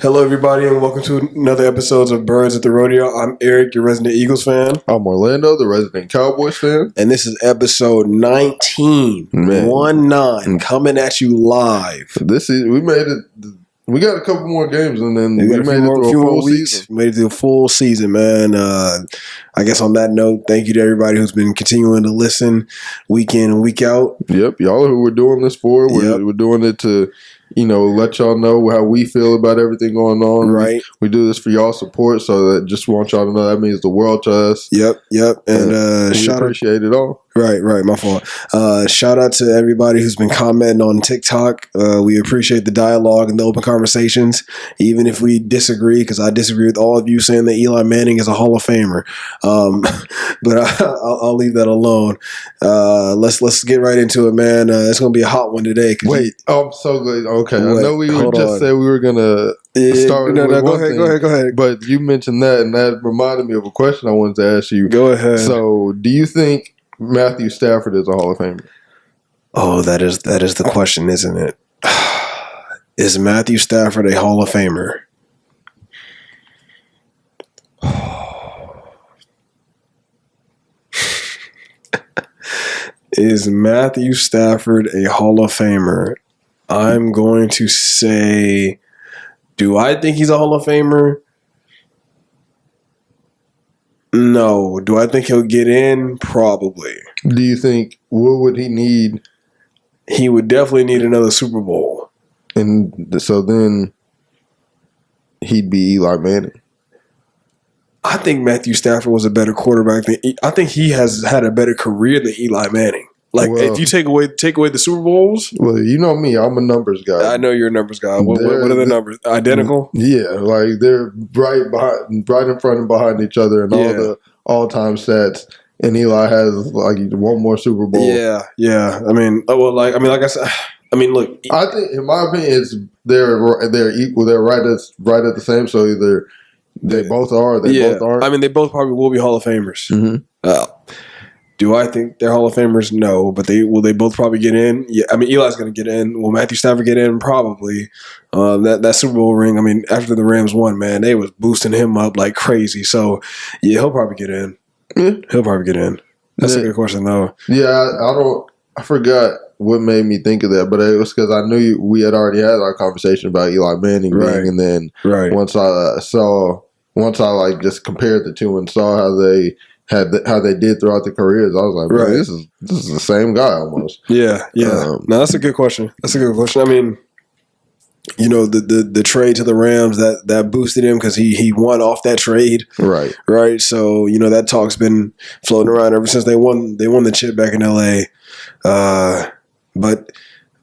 Hello, everybody, and welcome to another episode of Birds at the Rodeo. I'm Eric, your resident Eagles fan. I'm Orlando, the resident Cowboys fan. And this is episode 19, 19, coming at you live. We made it. We got a couple more games, and then we made it through a full season. Made it through a full season, man. I guess on that note, thank you to everybody who's been continuing to listen week in and week out. Yep, y'all who we're doing this for. We're doing it to, let y'all know how we feel about everything going on. Right. We do this for y'all support, so that just want y'all to know that means the world to us. Yep. And we appreciate it all. Right, my fault. Shout out to everybody who's been commenting on TikTok. We appreciate the dialogue and the open conversations, even if we disagree, because I disagree with all of you saying that Eli Manning is a Hall of Famer. But I'll leave that alone. Let's get right into it, man. It's going to be a hot one today. Wait, I'm so good. Okay, I know we just said we were going to start with go ahead. But you mentioned that, and that reminded me of a question I wanted to ask you. Go ahead. So, do you think Matthew Stafford is a Hall of Famer? Oh, that is the question, isn't it? Is Matthew Stafford a Hall of Famer? Is Matthew Stafford a Hall of Famer? I'm going to say, do I think he's a Hall of Famer? No. Do I think he'll get in? Probably. Do you think, what would he need? He would definitely need another Super Bowl. And so then he'd be Eli Manning. I think Matthew Stafford was a better quarterback I think he has had a better career than Eli Manning. If you take away the Super Bowls. Well, you know me, I'm a numbers guy. I know you're a numbers guy. What are the numbers? Identical? Yeah, they're right in front and behind each other, and all the all-time stats. And Eli has one more Super Bowl. Yeah. Like I said, look. I think, in my opinion, they're equal. They're right at the same. So either they both are, or they both aren't. They both probably will be Hall of Famers. Mm-hmm. Do I think they're Hall of Famers? No, but they both probably get in. Yeah, Eli's going to get in. Will Matthew Stafford get in? Probably. That Super Bowl ring. After the Rams won, man, they was boosting him up like crazy. So yeah, he'll probably get in. Yeah. He'll probably get in. That's a good question, though. Yeah, I forgot what made me think of that, but it was because I knew we had already had our conversation about Eli Manning, right? And then once I just compared the two and saw how they did throughout the careers, I was like, bro, this is the same guy almost. Yeah. No, that's a good question. The trade to the Rams that boosted him because he won off that trade, right. So that talk's been floating around ever since they won the chip back in LA. But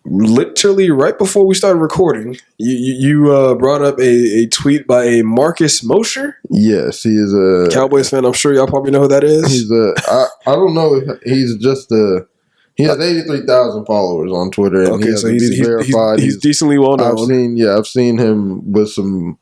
literally right before we started recording, you brought up a tweet by a Marcus Mosher. Yes, he is a Cowboys fan. I'm sure y'all probably know who that is. I don't know. He's just he has 83,000 followers on Twitter. And he's verified. He's decently well known. I've seen him with some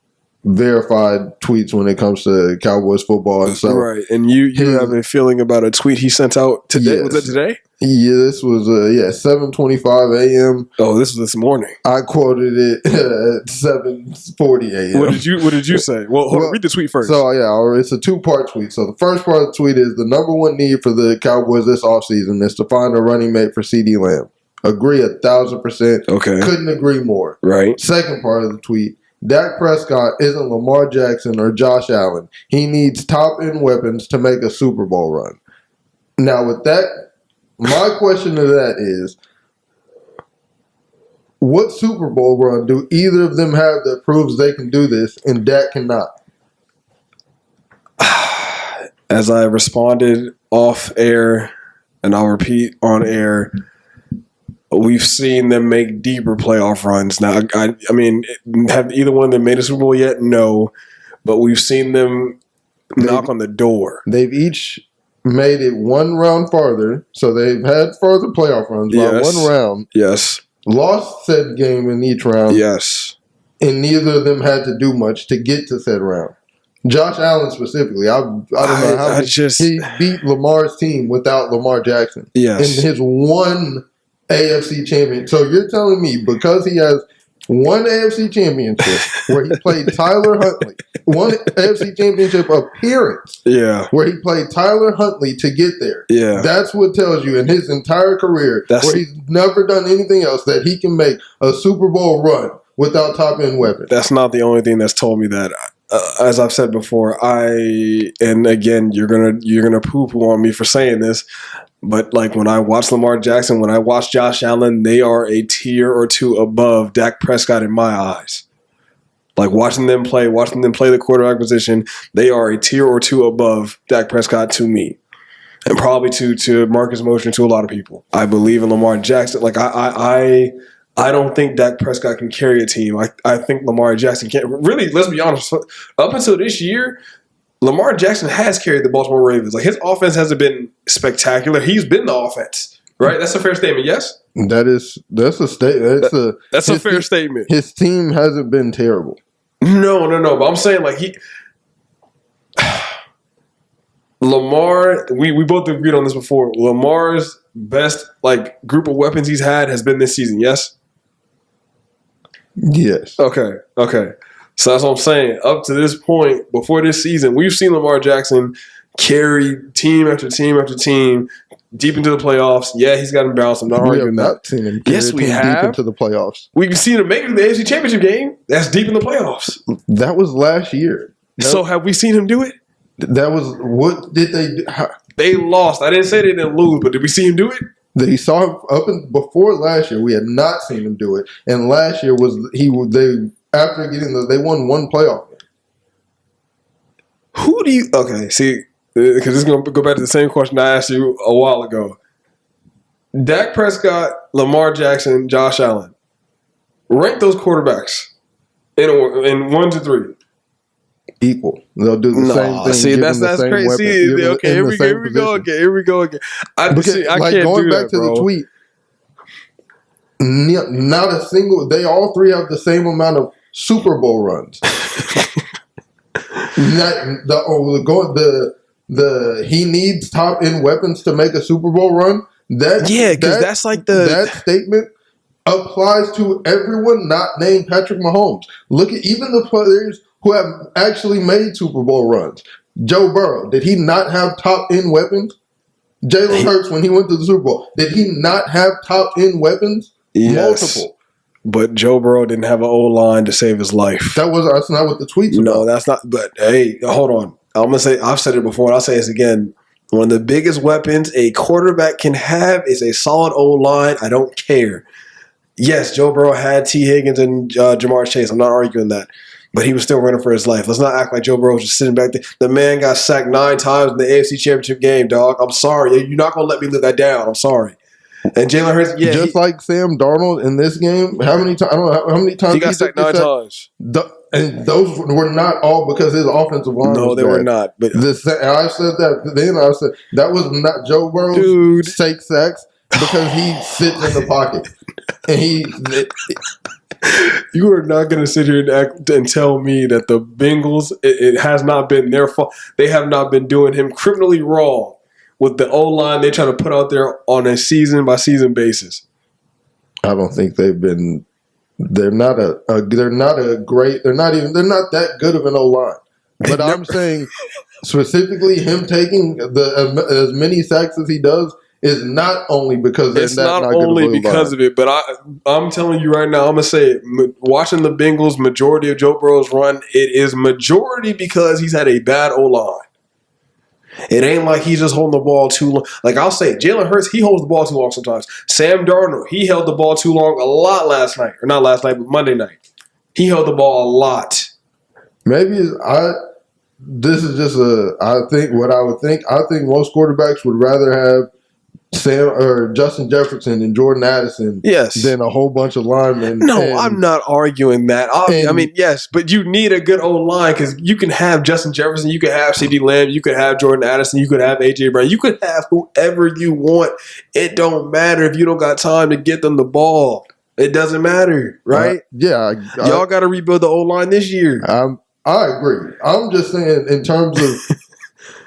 verified tweets when it comes to Cowboys football and stuff. Right, and you have a feeling about a tweet he sent out today. Yes. Was it today? Yeah, this was 7:25 a.m. Oh, this was this morning. I quoted it at 7:40 a.m. What did you say? Well, read the tweet first. So it's a two-part tweet. So the first part of the tweet is the number one need for the Cowboys this offseason is to find a running mate for CeeDee Lamb. Agree 1,000%. Okay, couldn't agree more. Right. Second part of the tweet. Dak Prescott isn't Lamar Jackson or Josh Allen. He needs top-end weapons to make a Super Bowl run. Now, with that, my question to that is, what Super Bowl run do either of them have that proves they can do this and Dak cannot? As I responded off air, and I'll repeat on air, we've seen them make deeper playoff runs. Now, have either one of them made a Super Bowl yet? No. But we've seen them knock on the door. They've each made it one round farther. So they've had further playoff runs by one round. Yes. Lost said game in each round. Yes. And neither of them had to do much to get to said round. Josh Allen specifically, I don't know how he beat Lamar's team without Lamar Jackson. Yes. In his one AFC champion. So you're telling me because he has one AFC championship where he played Tyler Huntley, one AFC championship appearance where he played Tyler Huntley to get there. Yeah. That's what tells you in his entire career where he's never done anything else that he can make a Super Bowl run without top-end weapons. That's not the only thing that's told me that. As I've said before, and again, you're gonna poo-poo on me for saying this, but like when I watch Lamar Jackson, when I watch Josh Allen, they are a tier or two above Dak Prescott in my eyes. Like watching them play the quarterback position, they are a tier or two above Dak Prescott to me, and probably to Marcus Mosher and to a lot of people. I believe in Lamar Jackson. Like I don't think Dak Prescott can carry a team. I think Lamar Jackson can't. Really, let's be honest. Up until this year, Lamar Jackson has carried the Baltimore Ravens. Like his offense hasn't been spectacular. He's been the offense, right? That's a fair statement. Yes, that's a statement. That's a fair statement. His team hasn't been terrible. No. But I'm saying like Lamar. We both agreed on this before. Lamar's best like group of weapons he's had has been this season. Yes. Yes. Okay. So that's what I'm saying. Up to this point, before this season, we've seen Lamar Jackson carry team after team after team deep into the playoffs. Yeah, he's gotten bounced. I'm not arguing that. Not seen him carry we have deep into the playoffs. We've seen him make it to the AFC Championship game. That's deep in the playoffs. That was last year. So have we seen him do it? That was what did they do? They lost. I didn't say they didn't lose, but did we see him do it? They saw him before last year. We had not seen him do it, and last year after getting they won one playoff game. Who do you? Okay, see, because this is going to go back to the same question I asked you a while ago. Dak Prescott, Lamar Jackson, Josh Allen. Rank those quarterbacks in 1 to 3. Equal. They'll do the same thing. See, that's crazy. Okay, here we go again. I can't going do back that, to bro. the tweet. Not a single. They all three have the same amount of Super Bowl runs. He needs top end weapons to make a Super Bowl run. That's like that statement applies to everyone not named Patrick Mahomes. Look at even the players who have actually made Super Bowl runs. Joe Burrow, did he not have top end weapons? Jalen Hurts, when he went to the Super Bowl, did he not have top end weapons? Yes. Multiple. But Joe Burrow didn't have an O-line to save his life. That's not what the tweets about. No, that's not. But hey, hold on. I'm gonna say I've said it before, and I'll say this again. One of the biggest weapons a quarterback can have is a solid O-line. I don't care. Yes, Joe Burrow had T. Higgins and Jamar Chase. I'm not arguing that. But he was still running for his life. Let's not act like Joe Burrow was just sitting back there. The man got sacked 9 times in the AFC Championship game, dog. I'm sorry. You're not going to let me live that down. I'm sorry. And Jalen Hurts, just like Sam Darnold in this game, how many times? I don't know how many times he got sacked 9 times. And those were not all because his offensive line. No, they were not. But I said that. Then I said that was not Joe Burrow's fake sacks because he sits in the pocket and You are not going to sit here and tell me that the Bengals, it has not been their fault. They have not been doing him criminally wrong with the O-line they try to put out there on a season-by-season basis. I don't think they've been. They're not that good of an O-line. But I'm saying specifically him taking as many sacks as he does is not only because it's not only because of it, but I'm telling you right now, I'm gonna say it, watching the Bengals majority of Joe Burrow's run, it is majority because he's had a bad O-line. It ain't like he's just holding the ball too long. Like I'll say, Jalen Hurts, he holds the ball too long sometimes. Sam Darnold, he held the ball too long a lot last night, or not last night, but Monday night. He held the ball a lot. Maybe this is just I think most quarterbacks would rather have Sam or Justin Jefferson and Jordan Addison than a whole bunch of linemen. No, I'm not arguing that. I mean, yes, but you need a good O-line because you can have Justin Jefferson, you could have CeeDee Lamb, you could have Jordan Addison, you could have A.J. Brown, you could have whoever you want. It don't matter if you don't got time to get them the ball. It doesn't matter, right? Y'all got to rebuild the O-line this year. I agree. I'm just saying in terms of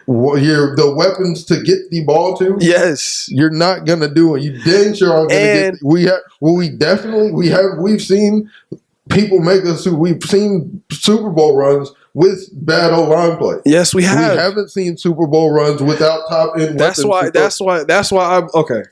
the weapons to get the ball to. Yes, you're not gonna do it. You dang sure aren't gonna get. We've seen people make us. We've seen Super Bowl runs with bad O-line play. Yes, we have. We haven't seen Super Bowl runs without top end. That's why I'm okay.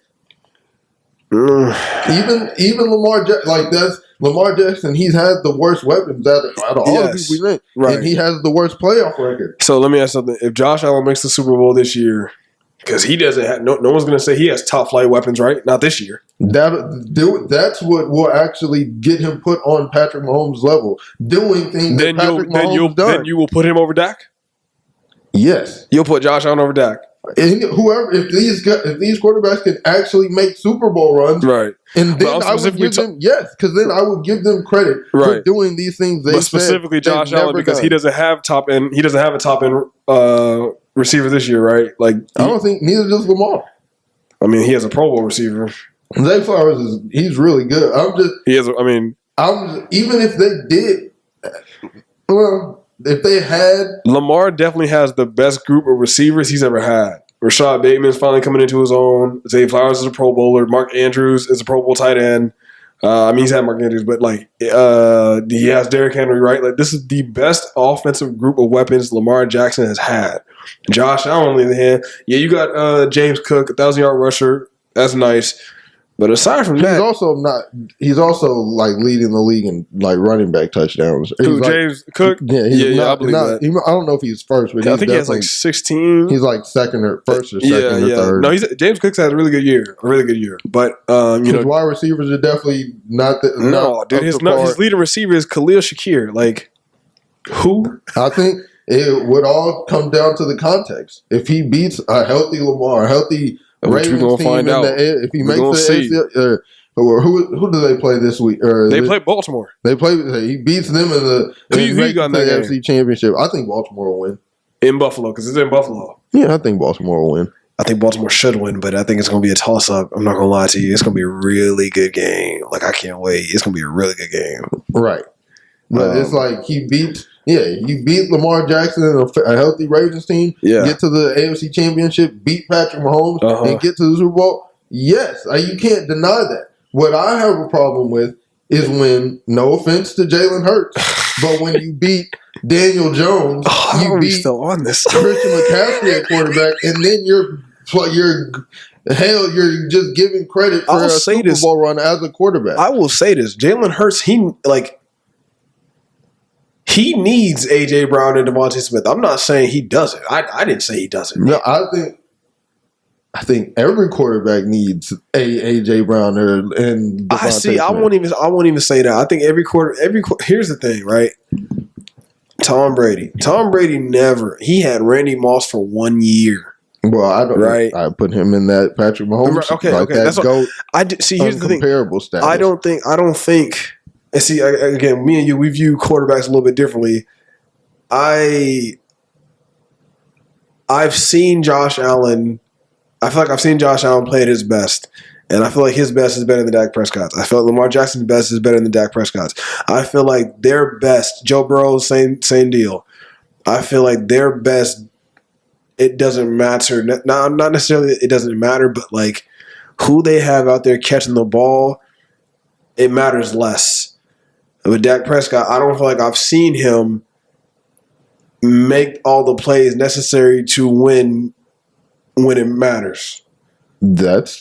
Even Lamar that's Lamar Jackson. He's had the worst weapons out of all the people we named, right. And he has the worst playoff record. So let me ask something: if Josh Allen makes the Super Bowl this year, because he doesn't have no one's going to say he has top flight weapons, right? Not this year. That's what will actually get him put on Patrick Mahomes' level, doing things that Patrick Mahomes done. Then you will put him over Dak. Yes, you'll put Josh Allen over Dak. And if these quarterbacks can actually make Super Bowl runs, right? And then I would give them because then I would give them credit for doing these things. But specifically Josh Allen because he doesn't have top end. He doesn't have a top end receiver this year, right? Like I don't think neither does Lamar. I mean, he has a Pro Bowl receiver. Zay Flowers he's really good. Even if they did, if they had Lamar definitely has the best group of receivers he's ever had. Rashad Bateman's finally coming into his own. Zay Flowers is a Pro Bowler. Mark Andrews is a Pro Bowl tight end. He's had Mark Andrews, but he has Derrick Henry, right? Like this is the best offensive group of weapons Lamar Jackson has had. Josh Allen, on the other hand, you got James Cook, 1,000-yard rusher. That's nice. But aside from that, he's also like leading the league in like running back touchdowns. James Cook? Yeah, I believe that. I don't know if he's first, but I think he has like 16. He's like second or first or second or third. No, James Cook's had a really good year. But wide receivers are definitely not. Dude, his leading receiver is Khalil Shakir. Like who? I think it would all come down to the context. If he beats a healthy Lamar, a healthy Ravens team find out. If he makes the AFC, or who do they play this week? They play Baltimore. He beats them in the AFC Championship. I think Baltimore will win in Buffalo because it's in Buffalo. Yeah, I think Baltimore will win. I think Baltimore should win, but I think it's going to be a toss-up. I'm not going to lie to you. It's going to be a really good game. Like I can't wait. It's going to be a really good game. Right, but it's like he beat Lamar Jackson and a healthy Ravens team, get to the AFC Championship, beat Patrick Mahomes, and get to the Super Bowl. Yes, you can't deny that. What I have a problem with is when, no offense to Jalen Hurts, but when you beat Daniel Jones, you beat still on this. Christian McCaffrey at quarterback, and then you're just giving credit for a Super Bowl run as a quarterback. I will say this. Jalen Hurts, he needs A.J. Brown and Devontae Smith. I'm not saying he doesn't. I didn't say he doesn't. No, I think every quarterback needs A.J. Brown and Devontae Smith. I won't even say that. I think every quarter. Here's the thing, right? Tom Brady he had Randy Moss for 1 year. Well, I don't. Right, I put him in that Patrick Mahomes. Okay. That's what I did. See, here's the thing. Status. I don't think. And see, again, me and you, we view quarterbacks a little bit differently. I've seen Josh Allen. I feel like I've seen Josh Allen play at his best. And I feel like his best is better than Dak Prescott's. I feel like Lamar Jackson's best is better than Dak Prescott's. I feel like their best, Joe Burrow, same deal. I feel like their best, it doesn't matter. Not necessarily it doesn't matter, but like who they have out there catching the ball, it matters less. With Dak Prescott, I don't feel like I've seen him make all the plays necessary to win when it matters. In the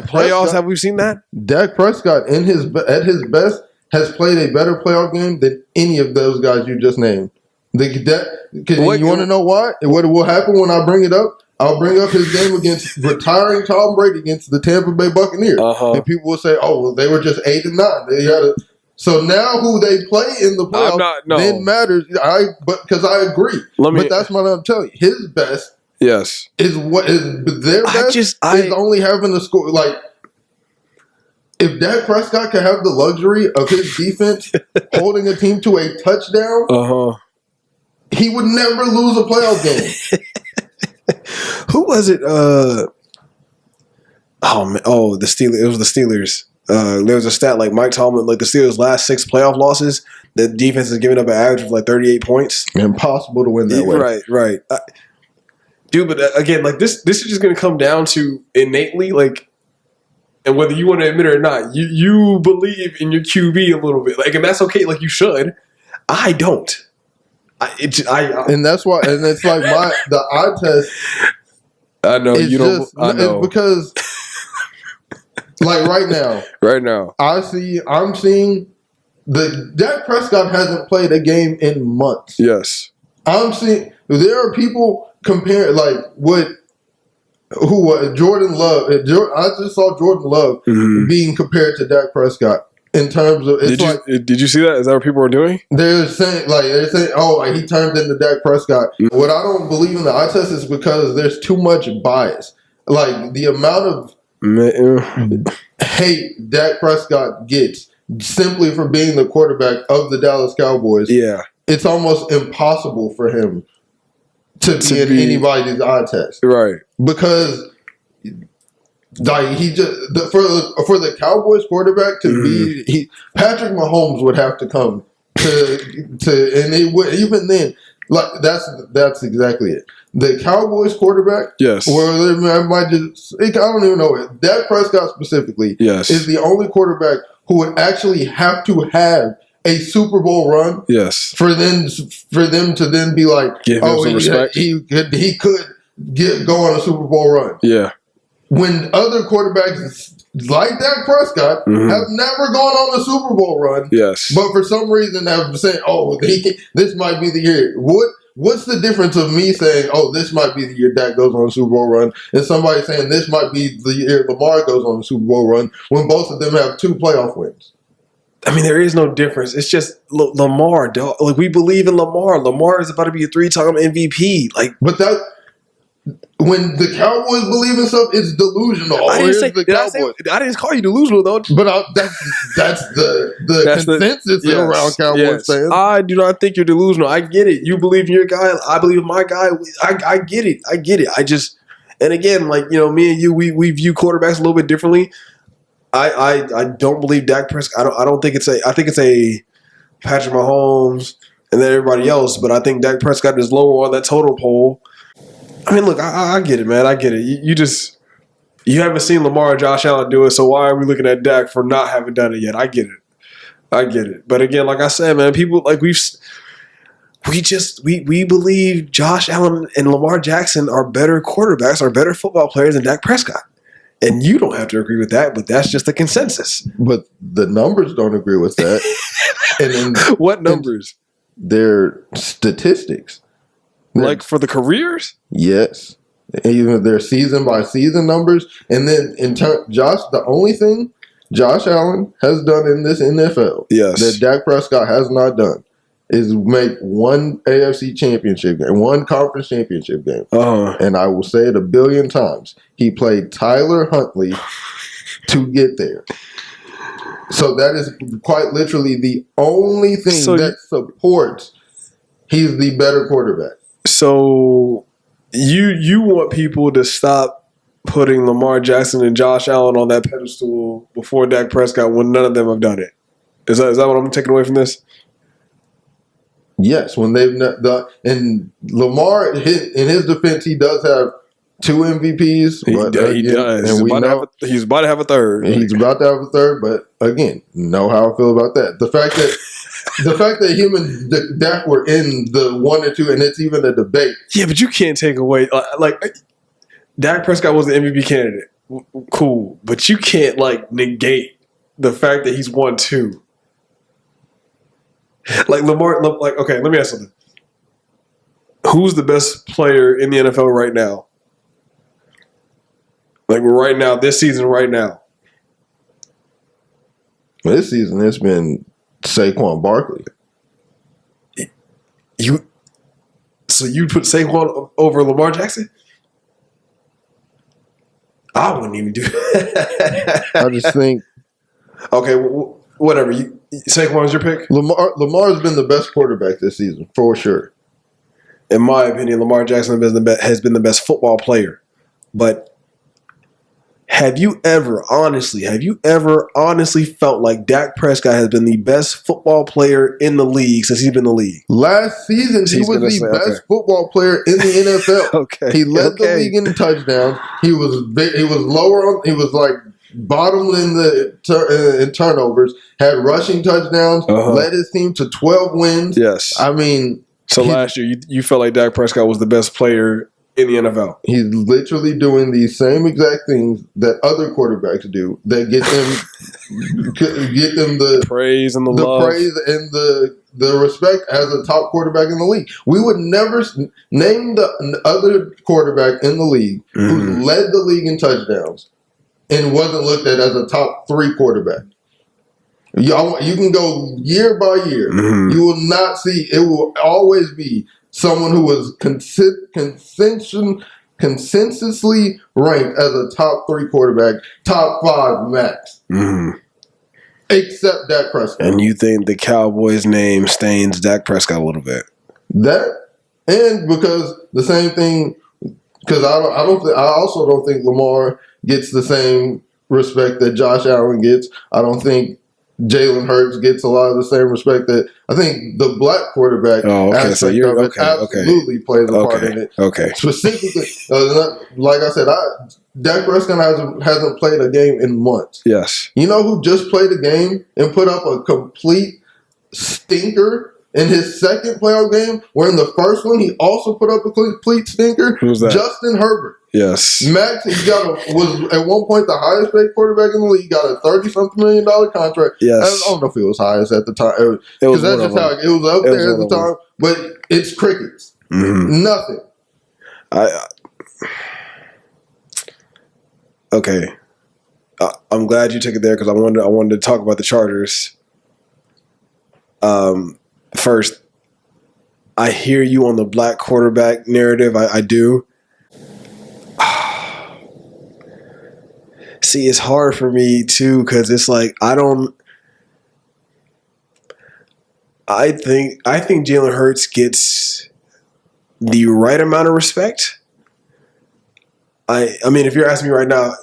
playoffs, have we seen that? Dak Prescott at his best has played a better playoff game than any of those guys you just named. You want to know why? What will happen when I bring it up? I'll bring up his game against retiring Tom Brady against the Tampa Bay Buccaneers, and people will say, "Oh, well, they were just 8-9." So now who they play in the playoffs then matters. Because I agree, but that's what I'm telling you. His best, is what is their best is only having to score. Like if Dak Prescott could have the luxury of his defense holding a team to a touchdown, he would never lose a playoff game. Who was it? The Steelers. It was the Steelers. There was a stat like Mike Tomlin, like the Steelers' last 6 playoff losses, the defense has given up an average of like 38 points. Impossible to win that way. Right. Dude, but again, like this is just going to come down to innately, like and whether you want to admit it or not, you believe in your QB a little bit, like, and that's okay. Like, you should. I don't. And that's why, and it's like the eye test. I know you don't. I know it's because, like right now, I'm seeing the Dak Prescott hasn't played a game in months. Yes, I'm seeing there are people compare like Jordan Love. I just saw Jordan Love being compared to Dak Prescott. In terms of, did you see that? Is that what people are doing? They're saying, oh, he turned into Dak Prescott. Mm-hmm. What I don't believe in the eye test is because there's too much bias. Like the amount of hate Dak Prescott gets simply for being the quarterback of the Dallas Cowboys. Yeah, it's almost impossible for him to be in anybody's eye test, right? Because. Like he just for the Cowboys quarterback to be Patrick Mahomes would have to come to and it would even then like that's exactly it. The Cowboys quarterback, yes, or I might just I don't even know it. Dak Prescott specifically, yes, is the only quarterback who would actually have to have a Super Bowl run, yes, for them to then be like, give him some respect. He could go on a Super Bowl run, yeah. When other quarterbacks like Dak Prescott have never gone on a Super Bowl run, yes, but for some reason have said, "Oh, this might be the year." What's the difference of me saying, "Oh, this might be the year Dak goes on a Super Bowl run," and somebody saying, "This might be the year Lamar goes on a Super Bowl run," when both of them have 2 playoff wins? I mean, there is no difference. It's just Lamar, dog. Like, we believe in Lamar. Lamar is about to be a 3-time MVP. Like, but that. When the Cowboys believe in stuff, it's delusional. I didn't call you delusional though. But that's the consensus around Cowboys fans. I do not think you're delusional. I get it. You believe in your guy. I believe in my guy. I get it. I get it. I just, and again, like, you know, me and you, we view quarterbacks a little bit differently. I don't believe Dak Prescott. I don't think I think it's a Patrick Mahomes and then everybody else. But I think Dak Prescott is lower on that total poll. I mean, look, I get it, man. I get it. You haven't seen Lamar or Josh Allen do it, so why are we looking at Dak for not having done it yet? I get it. But again, like I said, man, people like we believe Josh Allen and Lamar Jackson are better quarterbacks, are better football players than Dak Prescott. And you don't have to agree with that, but that's just the consensus. But the numbers don't agree with that. And then, what numbers? Their statistics. Like for the careers? Yes. Even their season by season numbers. And then the only thing Josh Allen has done in this NFL that Dak Prescott has not done is make one AFC championship game, one conference championship game. And I will say it 1 billion times. He played Tyler Huntley to get there. So that is quite literally the only thing that supports he's the better quarterback. So you want people to stop putting Lamar Jackson and Josh Allen on that pedestal before Dak Prescott when none of them have done it. Is that what I'm taking away from this? Yes, when they've and Lamar in his defense, he does have 2 MVPs. He does. And he's about to have a third. He's about to have a third, but again, know how I feel about that. The fact that him and Dak were in the 1 or 2, and it's even a debate. Yeah, but you can't take away like Dak Prescott was the MVP candidate. Cool, but you can't negate the fact that he's won 2. Like Lamar, okay, let me ask something. Who's the best player in the NFL right now? Like right now, this season, right now. This season, it's been Saquon Barkley. So you put Saquon over Lamar Jackson? I wouldn't even do that. I just think. Okay, whatever. Saquon's your pick? Lamar's been the best quarterback this season, for sure. In my opinion, Lamar Jackson has been the best football player. But have you ever honestly felt like Dak Prescott has been the best football player in the league since he's been in the league? Last season, he was the best football player in the NFL. He led the league in touchdowns. He was lower on. He was bottom in the in turnovers, had rushing touchdowns, led his team to 12 wins. Yes. I mean, so last year you felt like Dak Prescott was the best player in the NFL. He's literally doing these same exact things that other quarterbacks do that get them the praise and the love. Praise and the respect as a top quarterback in the league. We would never name the other quarterback in the league who led the league in touchdowns and wasn't looked at as a top 3 quarterback. You can go year by year. You will not see. It will always be someone who was consensusly ranked as a top 3 quarterback, top 5 max. Except Dak Prescott. And you think the Cowboys' name stains Dak Prescott a little bit? That, and because the same thing, because I also don't think Lamar gets the same respect that Josh Allen gets. I don't think Jalen Hurts gets a lot of the same respect that I think the black quarterback aspect of it absolutely plays a part in it. Okay. Specifically, like I said, Dak Prescott hasn't played a game in months. Yes. You know who just played a game and put up a complete stinker in his second playoff game, where in the first one he also put up a complete stinker? Who's that? Justin Herbert. Yes. Max, was at one point the highest paid quarterback in the league. Got a $30-something million contract. Yes. I don't know if it was highest at the time. Because that's just how it was up there at the time. But it's crickets. Nothing. Okay. I'm glad you took it there because I wanted to talk about the Chargers. First, I hear you on the black quarterback narrative. I do. See, it's hard for me too because it's like I think Jalen Hurts gets the right amount of respect. I mean, if you're asking me right now,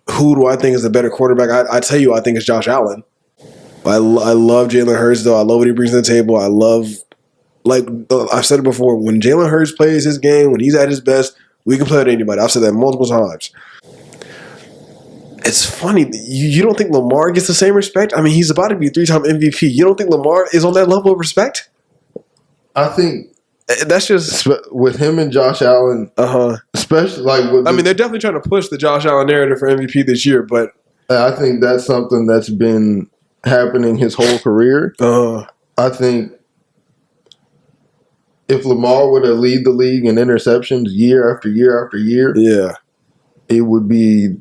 who do I think is the better quarterback? I tell you, I think it's Josh Allen. I love Jalen Hurts though. I love what he brings to the table. I love, like I've said it before, when Jalen Hurts plays his game, when he's at his best, we can play with anybody. I've said that multiple times. It's funny. You don't think Lamar gets the same respect? I mean, he's about to be a 3-time MVP. You don't think Lamar is on that level of respect? I think that's just with him and Josh Allen. Especially they're definitely trying to push the Josh Allen narrative for MVP this year, but I think that's something that's been happening his whole career. I think if Lamar were to lead the league in interceptions year after year after year, it would be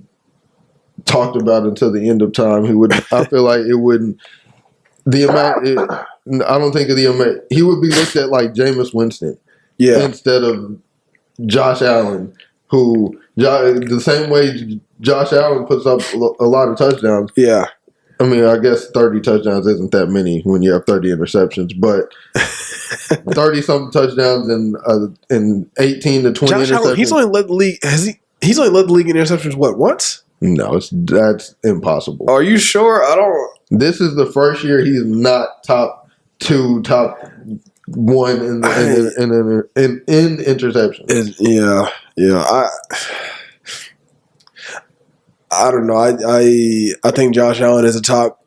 talked about until the end of time. I feel like it wouldn't. I don't think of the amount. He would be looked at like Jameis Winston, instead of Josh Allen, who the same way Josh Allen puts up a lot of touchdowns. Yeah. I mean, I guess 30 touchdowns isn't that many when you have 30 interceptions, but 30-something touchdowns and 18 to 20 Josh interceptions. Allen, he's only led the league. He's only led the league in interceptions. What, once? No, that's impossible. Are you sure? I don't. This is the first year he's not top 2, top 1 in interceptions. I don't know. I think Josh Allen is a top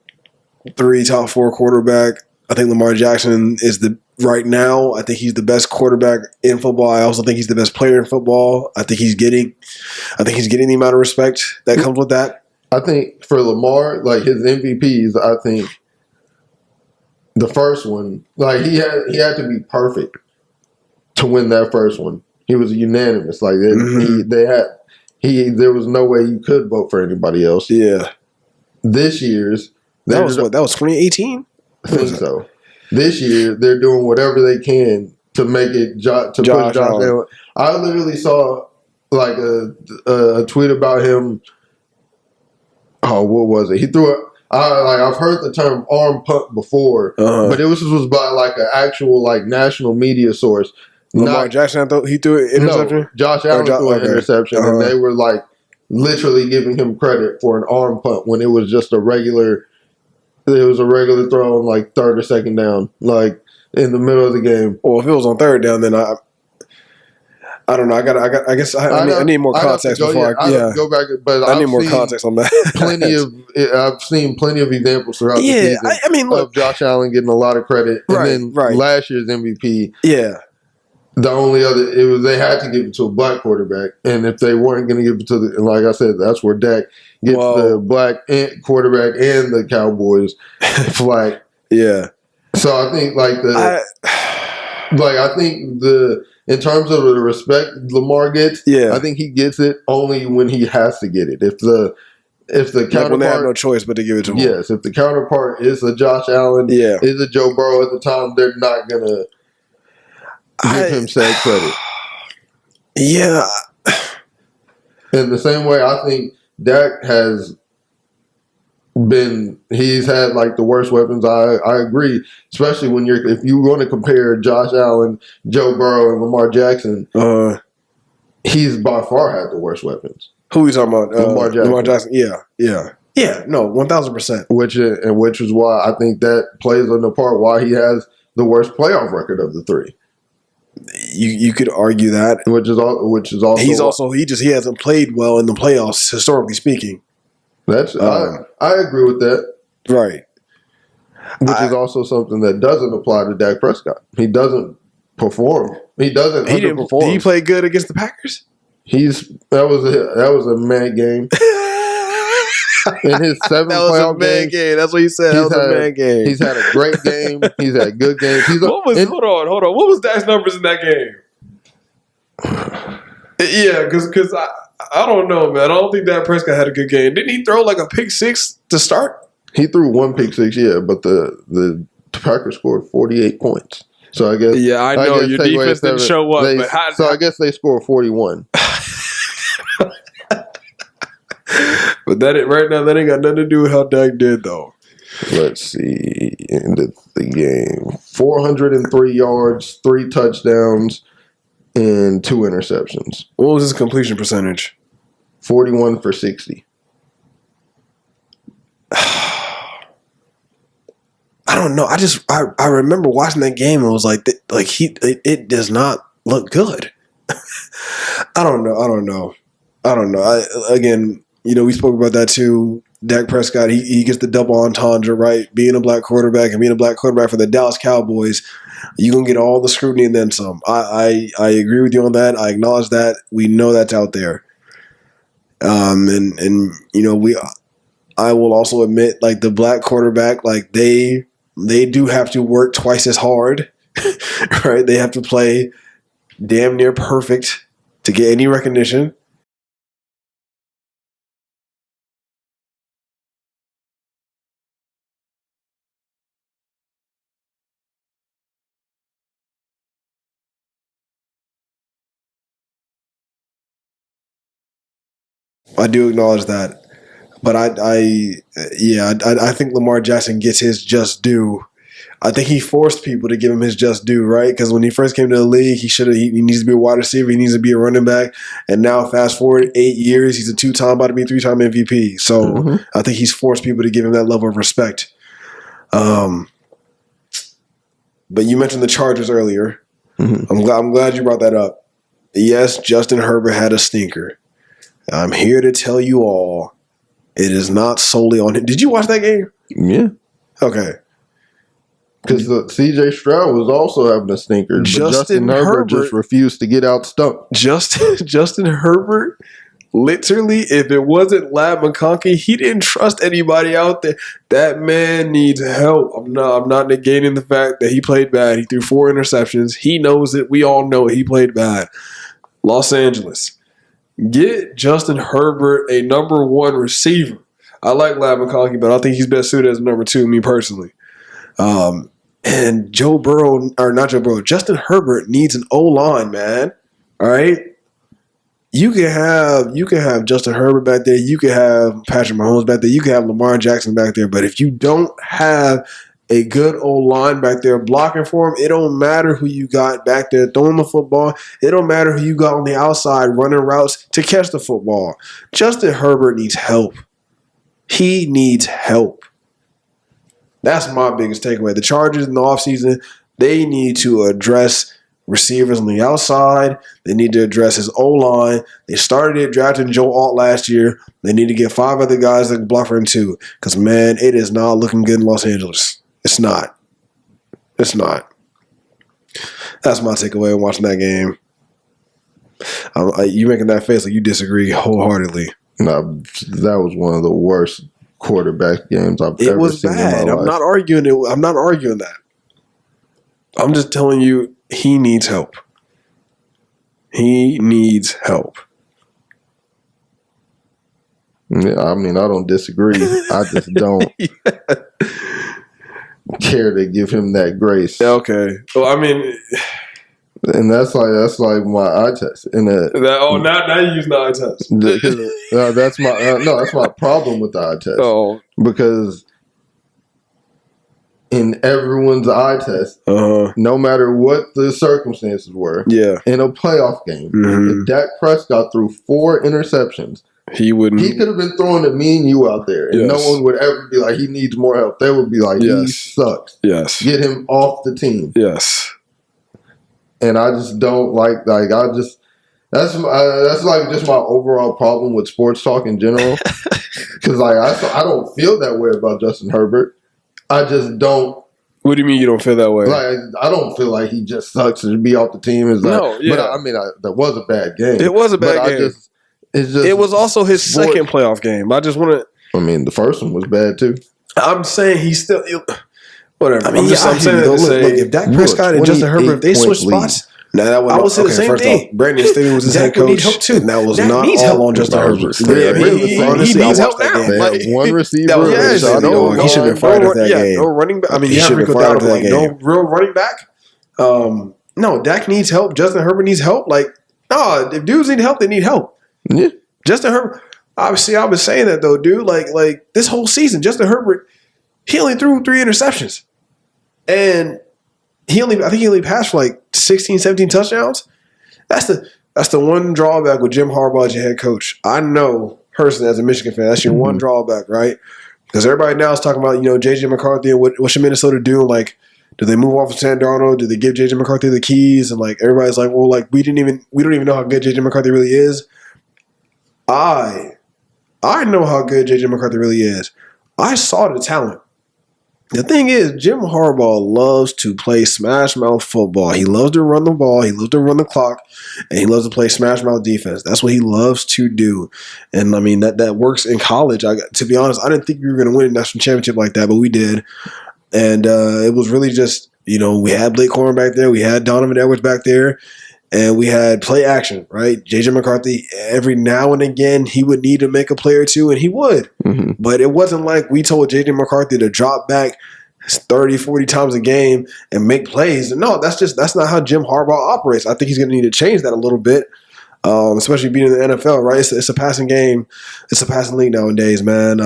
3, top 4 quarterback. I think Lamar Jackson is right now. I think he's the best quarterback in football. I also think he's the best player in football. I think he's getting the amount of respect that comes with that. I think for Lamar, like his MVPs, I think the first one, like he had to be perfect to win that first one. He was unanimous. Like there was no way you could vote for anybody else. Yeah. This year's that was 2018. I think so. This year they're doing whatever they can to make it push Josh Allen. I literally saw like a tweet about him. Oh, what was it? He threw it. I've heard the term arm punt before, but it was by like an actual like national media source. Lamar Jackson, he threw an interception? No, Josh Allen threw an interception, and they were like literally giving him credit for an arm punt when it was just a regular throw on like third or second down, like in the middle of the game. Well, if it was on third down, then I don't know. I guess I need more context before I go back. But I need more context on that. I've seen plenty of examples throughout the season. I mean, look, of Josh Allen getting a lot of credit, and then last year's MVP. Yeah. The only other they had to give it to a black quarterback, and if they weren't going to give it to like I said, that's where Dak gets the black quarterback and the Cowboys flag. Yeah. So I think I think in terms of the respect Lamar gets, I think he gets it only when he has to get it. If the counterpart, when they have no choice but to give it to him. Yes, if the counterpart is a Josh Allen, is a Joe Burrow at the time, they're not gonna give him said credit. Yeah. In the same way, I think Dak has he's had like the worst weapons. I agree, especially if you want to compare Josh Allen, Joe Burrow, and Lamar Jackson, he's by far had the worst weapons. Who are you talking about? Lamar Jackson. Yeah. No, 1,000%. Which is why I think that plays on the part why he has the worst playoff record of the three. You could argue that, which is also he hasn't played well in the playoffs historically speaking. That's I agree with that. Right. Which is also something that doesn't apply to Dak Prescott. He doesn't perform. He doesn't underperform. Did he play good against the Packers? That was a mad game. In his 7 playoff games, game. That's what he said. That was a man game. He's had a great game. He's had good games. Hold on. What was Dak's numbers in that game? Yeah, because I don't know, man. I don't think Dak Prescott had a good game. Didn't he throw like a pick six to start? He threw 1 pick six, but the Packers scored 48 points. So I guess I know your defense didn't show up. I guess they scored 41. But right now, that ain't got nothing to do with how Dak did, though. Let's see. In the game, 403 yards, 3 touchdowns, and 2 interceptions. What was his completion percentage? 41 for 60. I don't know. I remember watching that game. It was it does not look good. I don't know. Again, we spoke about that too. Dak Prescott, he gets the double entendre, right? Being a black quarterback and being a black quarterback for the Dallas Cowboys, you're going to get all the scrutiny and then some. I agree with you on that. I acknowledge that. We know that's out there. I will also admit, like, the black quarterback, like, they do have to work twice as hard, right? They have to play damn near perfect to get any recognition. I do acknowledge that, but I think Lamar Jackson gets his just due. I think he forced people to give him his just due, right? Because when he first came to the league, he needs to be a wide receiver, he needs to be a running back, and now fast forward 8 years, he's a 2-time, about to be 3-time MVP. So I think he's forced people to give him that level of respect. But you mentioned the Chargers earlier. I'm glad you brought that up. Yes, Justin Herbert had a stinker. I'm here to tell you all, it is not solely on him. Did you watch that game? Yeah. Okay. Because C.J. Stroud was also having a stinker. But Justin Herbert just refused to get out stumped. Justin Herbert, literally, if it wasn't Lab McConkey, he didn't trust anybody out there. That man needs help. I'm not negating the fact that he played bad. He threw 4 interceptions. He knows it. We all know it. He played bad. Los Angeles. Get Justin Herbert a number 1 receiver. I like Lab McConkey, but I think he's best suited as number 2, me personally. And Justin Herbert needs an O-line, man. All right? You can have Justin Herbert back there. You can have Patrick Mahomes back there. You can have Lamar Jackson back there. But if you don't have a good O-line back there blocking for him, it don't matter who you got back there throwing the football. It don't matter who you got on the outside running routes to catch the football. Justin Herbert needs help. He needs help. That's my biggest takeaway. The Chargers in the offseason, they need to address receivers on the outside. They need to address his O-line. They started it drafting Joe Alt last year. They need to get 5 other guys that can block for him too. Because, man, it is not looking good in Los Angeles. It's not. It's not. That's my takeaway when watching that game. You making that face like you disagree wholeheartedly. No, that was one of the worst quarterback games I've ever seen bad. in my life. I'm not arguing it. I'm not arguing that. I'm just telling you he needs help. He needs help. Yeah, I mean, I don't disagree. I just don't care to give him that grace. Okay. Well, I mean, and that's like my eye test. And now you use the eye test. That's my problem with the eye test. Oh, because in everyone's eye test, no matter what the circumstances were, in a playoff game, if Dak Prescott threw 4 interceptions, he could have been throwing to me and you out there, and no one would ever be like, he needs more help. They would be like, he sucks. Yes. Get him off the team. Yes. And I just don't that's like just my overall problem with sports talk in general. Because I don't feel that way about Justin Herbert. I just don't. What do you mean you don't feel that way? Like, I don't feel like he just sucks to be off the team. But I mean, that was a bad game. It was a bad game. It was also his second playoff game. I just want to. I mean, the first one was bad too. I'm saying he's still. Whatever. I mean, I'm saying that look, if Dak Prescott and Justin Herbert, if they switch spots. Now that was, I would say the same thing. Brandon Staley was his head coach. Need help too. And that was Dak not needs all help. on Justin Herbert. He needs help now. They had one receiver. He should have been fired at that game. No running back. I mean, you have to go down to like no real running back. No, Dak needs help. Justin Herbert needs help. Like, no, if dudes need help, they need help. Yeah. Justin Herbert. Obviously, I was saying that though, dude. Like this whole season, Justin Herbert, he only threw 3 interceptions, and I think he only passed for like 16, 17 touchdowns. That's the one drawback with Jim Harbaugh as your head coach. I know personally as a Michigan fan, that's your one drawback, right? Because everybody now is talking about, JJ McCarthy and what should Minnesota do? Like, do they move off of Sam Darnold? Do they give JJ McCarthy the keys? And like everybody's like, well, like we don't even know how good JJ McCarthy really is. I know how good JJ McCarthy really is. I saw the talent. The thing is, Jim Harbaugh loves to play smash mouth football. He loves to run the ball. He loves to run the clock, and he loves to play smash mouth defense. That's what he loves to do. And I mean that works in college. To be honest, I didn't think we were going to win a national championship like that, but we did. And it was really just we had Blake Corum back there, we had Donovan Edwards back there, and we had play action. Right, JJ McCarthy. Every now and again, he would need to make a play or two, and he would. Mm-hmm. But it wasn't like we told JJ McCarthy to drop back 30, 40 times a game and make plays. No, that's not how Jim Harbaugh operates. I think he's going to need to change that a little bit, especially being in the NFL, right? It's a passing game. It's a passing league nowadays, man.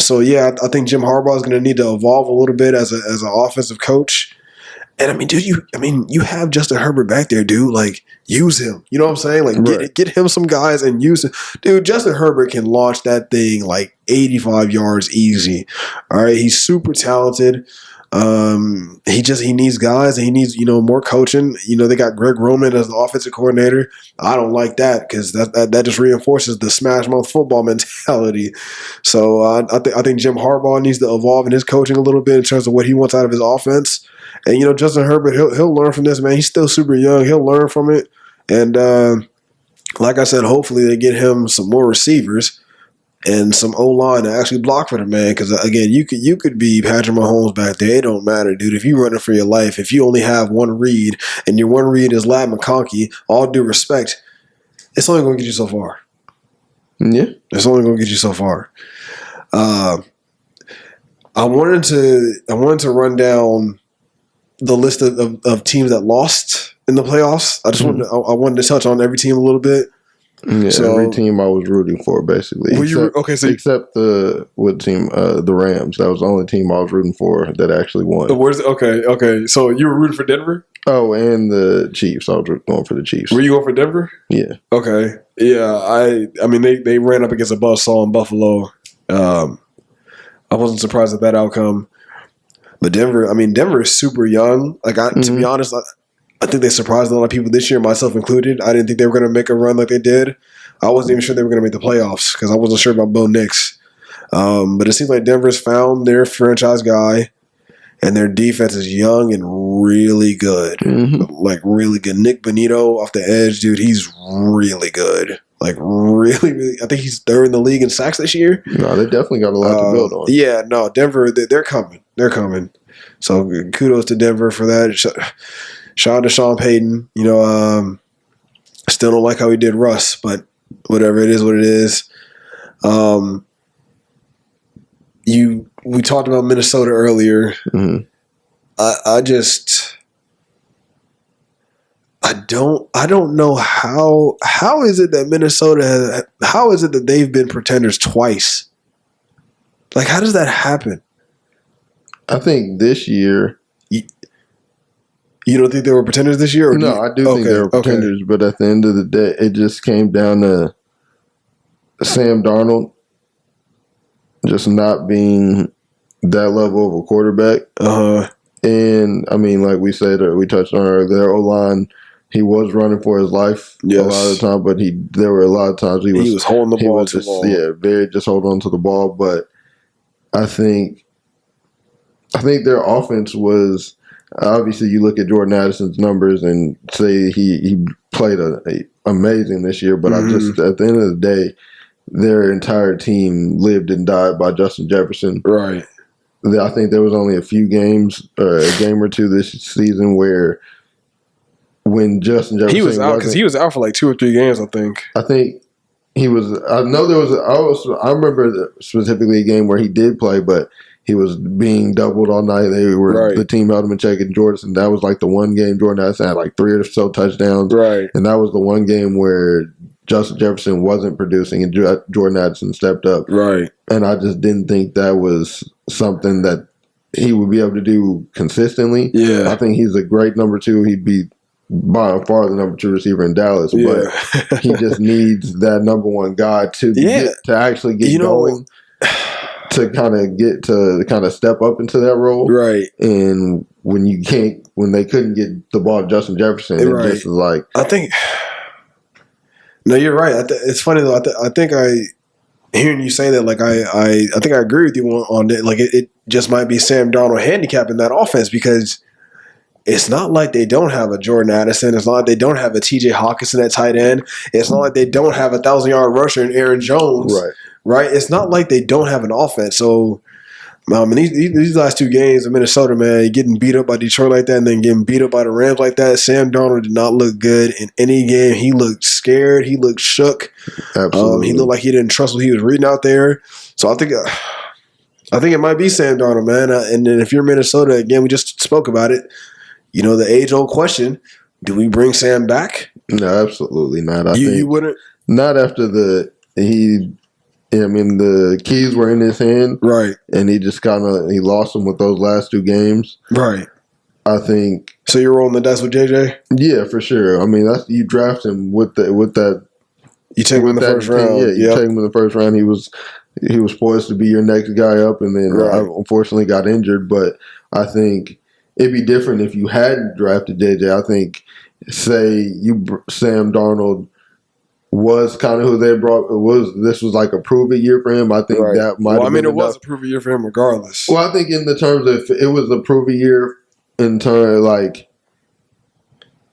So, yeah, I think Jim Harbaugh is going to need to evolve a little bit as an offensive coach. And I mean, dude, you have Justin Herbert back there, dude. Like, use him. You know what I'm saying? Like, get him some guys and use him. Dude, Justin Herbert can launch that thing like 85 yards easy. All right, he's super talented. He needs guys and he needs more coaching. They got Greg Roman as the offensive coordinator. I don't like that because that just reinforces the smash mouth football mentality. So I think Jim Harbaugh needs to evolve in his coaching a little bit in terms of what he wants out of his offense. And Justin Herbert, he'll learn from this, man. He's still super young. He'll learn from it. And like I said, hopefully they get him some more receivers and some O-line to actually block for the man. Because again, you could be Patrick Mahomes back there. It don't matter, dude. If you're running for your life, if you only have one read and your one read is Ladd McConkey, all due respect, it's only going to get you so far. Yeah, it's only going to get you so far. I wanted to run down the list of teams that lost in the playoffs. I wanted to touch on every team a little bit. Yeah, so, every team I was rooting for, basically. Except the Rams. That was the only team I was rooting for that actually won. Okay. So you were rooting for Denver? Oh, and the Chiefs. I was going for the Chiefs. Were you going for Denver? Yeah. Okay. Yeah. I mean they ran up against a buzzsaw in Buffalo. I wasn't surprised at that outcome. But Denver is super young. Like to be honest, I think they surprised a lot of people this year, myself included. I didn't think they were going to make a run like they did. I wasn't even sure they were going to make the playoffs because I wasn't sure about Bo Nix. But it seems like Denver's found their franchise guy, and their defense is young and really good. Mm-hmm. Like, really good. Nick Bonito off the edge, dude, he's really good. Like, really, really. I think he's third in the league in sacks this year. No, they definitely got a lot to build on. Yeah, no, Denver, they're coming. They're coming. So kudos to Denver for that. Shout out to Sean Payton. Still don't like how he did Russ, but whatever, it is what it is. We talked about Minnesota earlier. Mm-hmm. I don't know how is it that how is it that they've been pretenders twice? Like, how does that happen? I think this year. You don't think they were pretenders this year? No, I do think they were pretenders, but at the end of the day, it just came down to Sam Darnold just not being that level of a quarterback. And, I mean, like we said, we touched on earlier, their O-line, he was running for his life a lot of the time, but there were a lot of times he was holding the ball too long. Yeah, very just holding on to the ball. But I think their offense was obviously you look at Jordan Addison's numbers and say he played amazing this year, but I just at the end of the day, their entire team lived and died by Justin Jefferson. Right. I think there was only a few games, a game or two this season where when Justin Jefferson he was out because he was out for like 2 or 3 games. I think he was. I know there was. I remember specifically a game where he did play, but he was being doubled all night. The team held him in check. And Jordan, that was like the one game Jordan Addison had like 3 or so touchdowns. Right. And that was the one game where Justin Jefferson wasn't producing and Jordan Addison stepped up. Right. And I just didn't think that was something that he would be able to do consistently. Yeah. I think he's a great number 2. He'd be by far the number 2 receiver in Dallas. Yeah. But he just needs that number 1 guy to actually get going. To kind of step up into that role, right? And when they couldn't get the ball to Justin Jefferson, it just was like I think. No, you're right. It's funny though. I think hearing you say that, like I think I agree with you on that. Like it just might be Sam Darnold handicapping that offense because it's not like they don't have a Jordan Addison. It's not like they don't have a T.J. Hawkinson at tight end. It's not like they don't have a 1,000-yard rusher in Aaron Jones. Right? It's not like they don't have an offense. So, these last 2 games in Minnesota, man, getting beat up by Detroit like that and then getting beat up by the Rams like that, Sam Darnold did not look good in any game. He looked scared. He looked shook. Absolutely. He looked like he didn't trust what he was reading out there. So I think it might be Sam Darnold, man. And then if you're Minnesota, again, we just spoke about it. The age-old question, do we bring Sam back? No, absolutely not. I think you wouldn't? Not after the keys were in his hand. Right. And he just he lost them with those last 2 games. Right. I think. So you're rolling the dice with JJ? Yeah, for sure. I mean, you draft him with that. You take him in the first round. Yeah, you take him in the first round. He was poised to be your next guy up, and then unfortunately got injured. But I think it'd be different if you hadn't drafted JJ. I think, Sam Darnold was kind of who they brought. This was like a prove it year for him. I think that might. Well, it was a prove it year for him, regardless. Well, I think in the terms of it was a prove it year, in terms like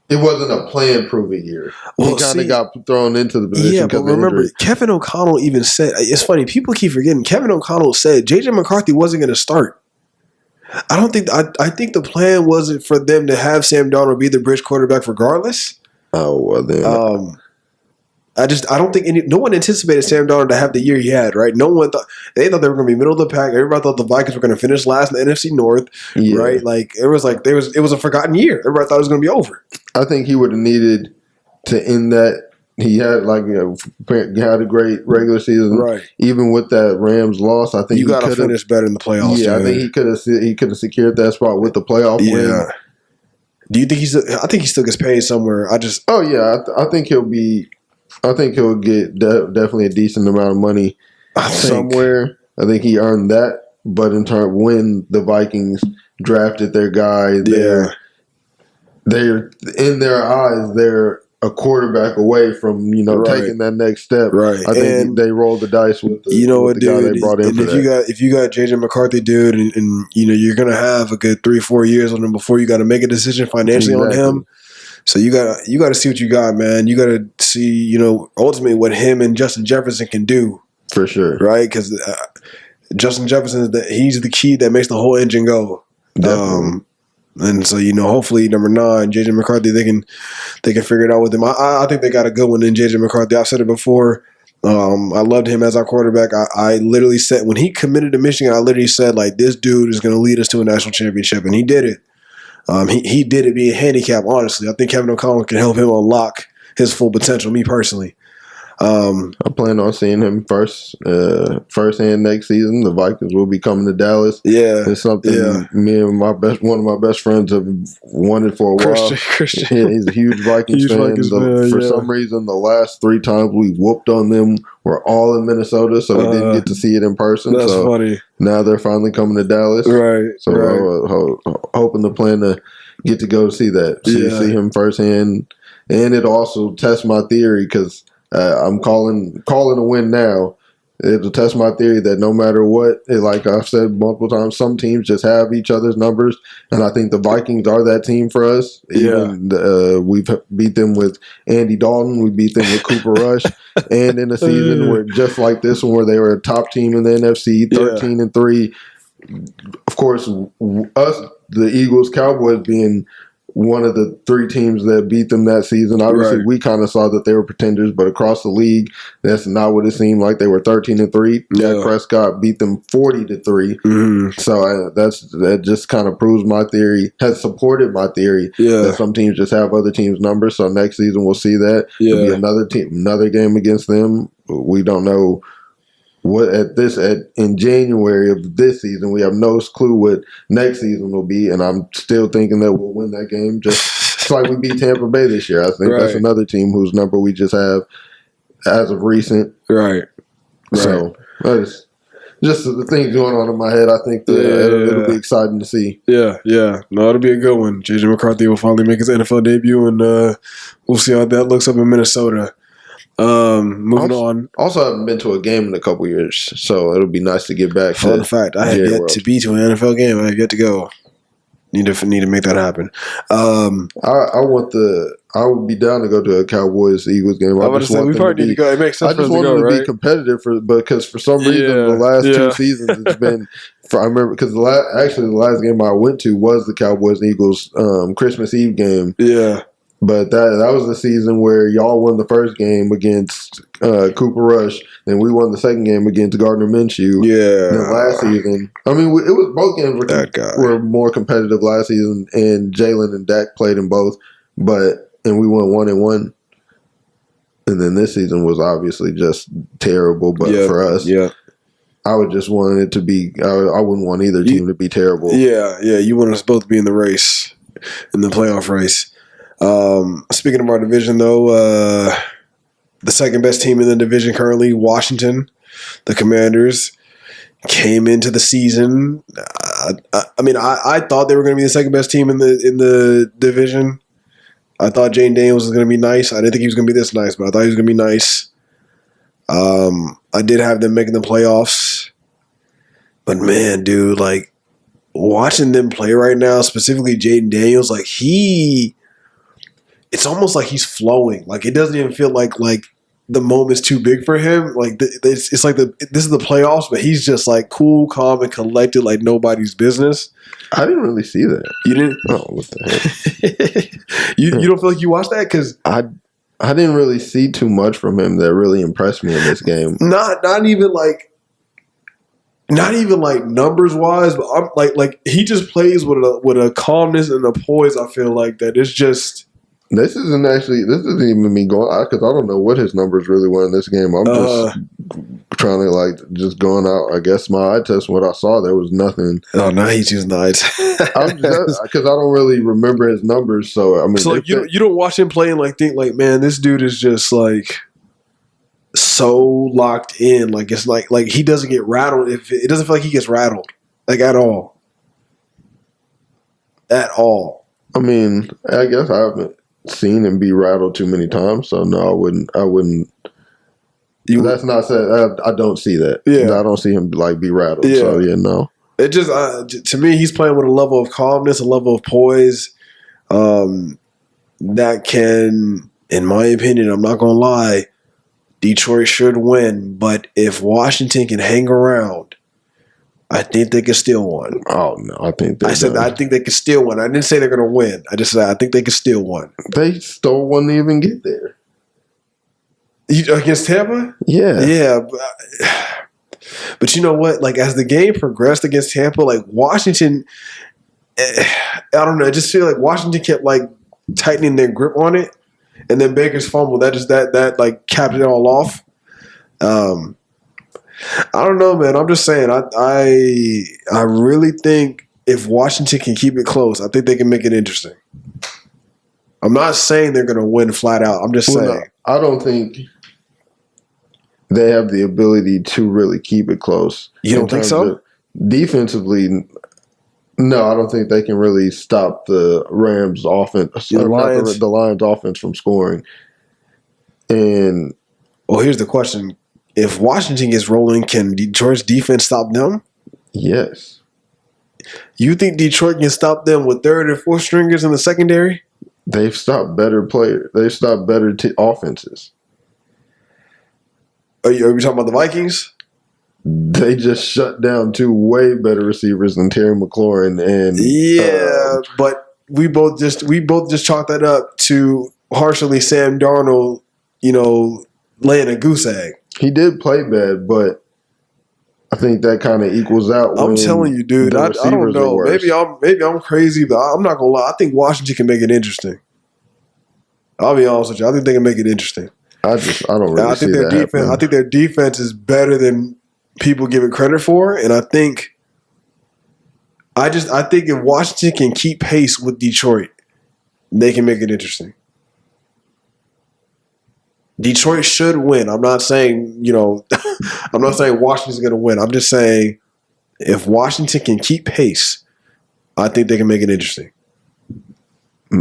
it wasn't a planned prove it year. He kind of got thrown into the position. Yeah, but remember, Kevin O'Connell even said. It's funny. People keep forgetting. Kevin O'Connell said JJ McCarthy wasn't going to start. I think the plan wasn't for them to have Sam Darnold be the bridge quarterback regardless. Oh, well then. I don't think no one anticipated Sam Darnold to have the year he had, right? No one thought they were going to be middle of the pack. Everybody thought the Vikings were going to finish last in the NFC North, right? Like it was a forgotten year. Everybody thought it was going to be over. I think he would have needed to end that. He had had a great regular season, right? Even with that Rams loss, I think you got to finish better in the playoffs. Yeah, I think he could have secured that spot with the playoff win. Do you think I think he still gets paid somewhere? I think he'll be. I think he'll get definitely a decent amount of money somewhere. I think he earned that. But in turn, when the Vikings drafted their guy, they're in their eyes, they're a quarterback away from taking that next step. Right. I think they rolled the dice with the guy they brought in. And if you got JJ McCarthy, dude, and you're gonna have a good 3-4 years on him before you got to make a decision financially on him. So you got to see what you got, man. You got to see ultimately what him and Justin Jefferson can do for sure, right? Because Justin Jefferson he's the key that makes the whole engine go. Definitely. And so hopefully number 9, JJ McCarthy, they can figure it out with him. I think they got a good one in JJ McCarthy. I've said it before. I loved him as our quarterback. I literally said when he committed to Michigan, I literally said like this dude is going to lead us to a national championship, and he did it. He did it being handicapped. Honestly, I think Kevin O'Connell can help him unlock his full potential. Me personally. I plan on seeing him firsthand next season. The Vikings will be coming to Dallas. Yeah, it's something me and one of my best friends have wanted for a while. Christian. Yeah, he's a huge Vikings fan. For some reason, the last 3 times we whooped on them were all in Minnesota, so we didn't get to see it in person. That's funny. Now they're finally coming to Dallas. Right. So hoping to plan to get to go see that. See him firsthand, and it also tests my theory because. I'm calling a win now. It'll test my theory that no matter what, like I've said multiple times, some teams just have each other's numbers, and I think the Vikings are that team for us. We've beat them with Andy Dalton, we beat them with Cooper Rush, and in a season where just like this one, where they were a top team in the NFC, 13-3. Of course, us, the Eagles, Cowboys being one of the 3 teams that beat them that season. Obviously, we kind of saw that they were pretenders, but across the league, that's not what it seemed like. They were 13-3. Dak Prescott beat them 40-3. Mm-hmm. So that just kind of proves my theory, has supported my theory that some teams just have other teams' numbers. So next season we'll see that. It'll be another team, another game against them. We don't know. In January of this season, we have no clue what next season will be, and I'm still thinking that we'll win that game. Just like we beat Tampa Bay this year, I think that's another team whose number we just have as of recent. Right. So that's just the things going on in my head. I think it'll be exciting to see. Yeah. No, it'll be a good one. JJ McCarthy will finally make his NFL debut, and we'll see how that looks up in Minnesota. Moving on. Also, I haven't been to a game in a couple years, so it'll be nice to get back. Fun fact: I have yet to be to an NFL game. I have yet to go. Need to make that happen. I would be down to go to a Cowboys Eagles game. I just want we probably need to go. It makes sense. I just want them to be competitive because for some reason the last 2 seasons it's been. I remember because the last game I went to was the Cowboys Eagles Christmas Eve game. Yeah. But that was the season where y'all won the first game against Cooper Rush, and we won the second game against Gardner Minshew. Yeah. And then last season, I mean, it was both games were more competitive last season, and Jalen and Dak played in both, and we won 1-1. And then this season was obviously just terrible, but for us, I would just want it to be. I wouldn't want either team to be terrible. Yeah. You want us both to be in the race, in the playoff race. Speaking of our division, though, the second best team in the division currently, Washington, the Commanders, came into the season. I thought they were going to be the second best team in the division. I thought Jane Daniels was going to be nice. I didn't think he was going to be this nice, but I thought he was going to be nice. I did have them making the playoffs, but man, dude, like watching them play right now, specifically Jaden Daniels, like it's almost like he's flowing. Like it doesn't even feel like the moment's too big for him. Like it's like this is the playoffs, but he's just like cool, calm, and collected, like nobody's business. I didn't really see that. You didn't? Oh, what the heck? you don't feel like you watched that because I didn't really see too much from him that really impressed me in this game. Not even numbers wise, but I'm like he just plays with a calmness and a poise. I feel like that it's just. This isn't even me going because I don't know what his numbers really were in this game. I'm just trying to just going out. I guess my eye test. What I saw, there was nothing. Oh, now he's using the eye test because I don't really remember his numbers. So I mean, so like you don't watch him play and think like, man, this dude is just like so locked in. Like it's like he doesn't get rattled. If it doesn't feel like he gets rattled like at all. I mean, I guess I haven't seen him be rattled too many times, so no, I wouldn't. That's not said. I don't see that. Yeah, I don't see him like be rattled. Yeah. So yeah, no. It just to me, he's playing with a level of calmness, a level of poise that can, in my opinion, I'm not gonna lie, Detroit should win. But if Washington can hang around, I think they can still win. Oh no, I think I think they can still win. I didn't say they're gonna win. I just said I think they can still win. They still wouldn't even get there. Against Tampa? Yeah. But you know what? Like, as the game progressed against Tampa, like, Washington, I don't know. I just feel like Washington kept, like, tightening their grip on it. And then Baker's fumble, that like, capped it all off. I don't know, man. I'm just saying, I really think if Washington can keep it close, I think they can make it interesting. I'm not saying they're going to win flat out. I'm just saying. No, I don't think they have the ability to really keep it close. You don't think so? Defensively, no, I don't think they can really stop the Rams' offense, the Lions' offense from scoring. And well, here's the question: if Washington gets rolling, can Detroit's defense stop them? Yes. You think Detroit can stop them with third and fourth stringers in the secondary? They've stopped better players. They've stopped better offenses. Are we talking about the Vikings? They just shut down two way better receivers than Terry McLaurin and but we both just chalked that up to partially Sam Darnold, laying a goose egg. He did play bad, but I think that kind of equals out. I'm telling you, dude. I don't know. Maybe I'm crazy, but I'm not gonna lie. I think Washington can make it interesting. I'll be honest with you. I think they can make it interesting. I don't really see that happening. I think their defense is better than people give it credit for, and I think if Washington can keep pace with Detroit, they can make it interesting. Detroit should win. I'm not saying, I'm not saying Washington's going to win. I'm just saying if Washington can keep pace, I think they can make it interesting.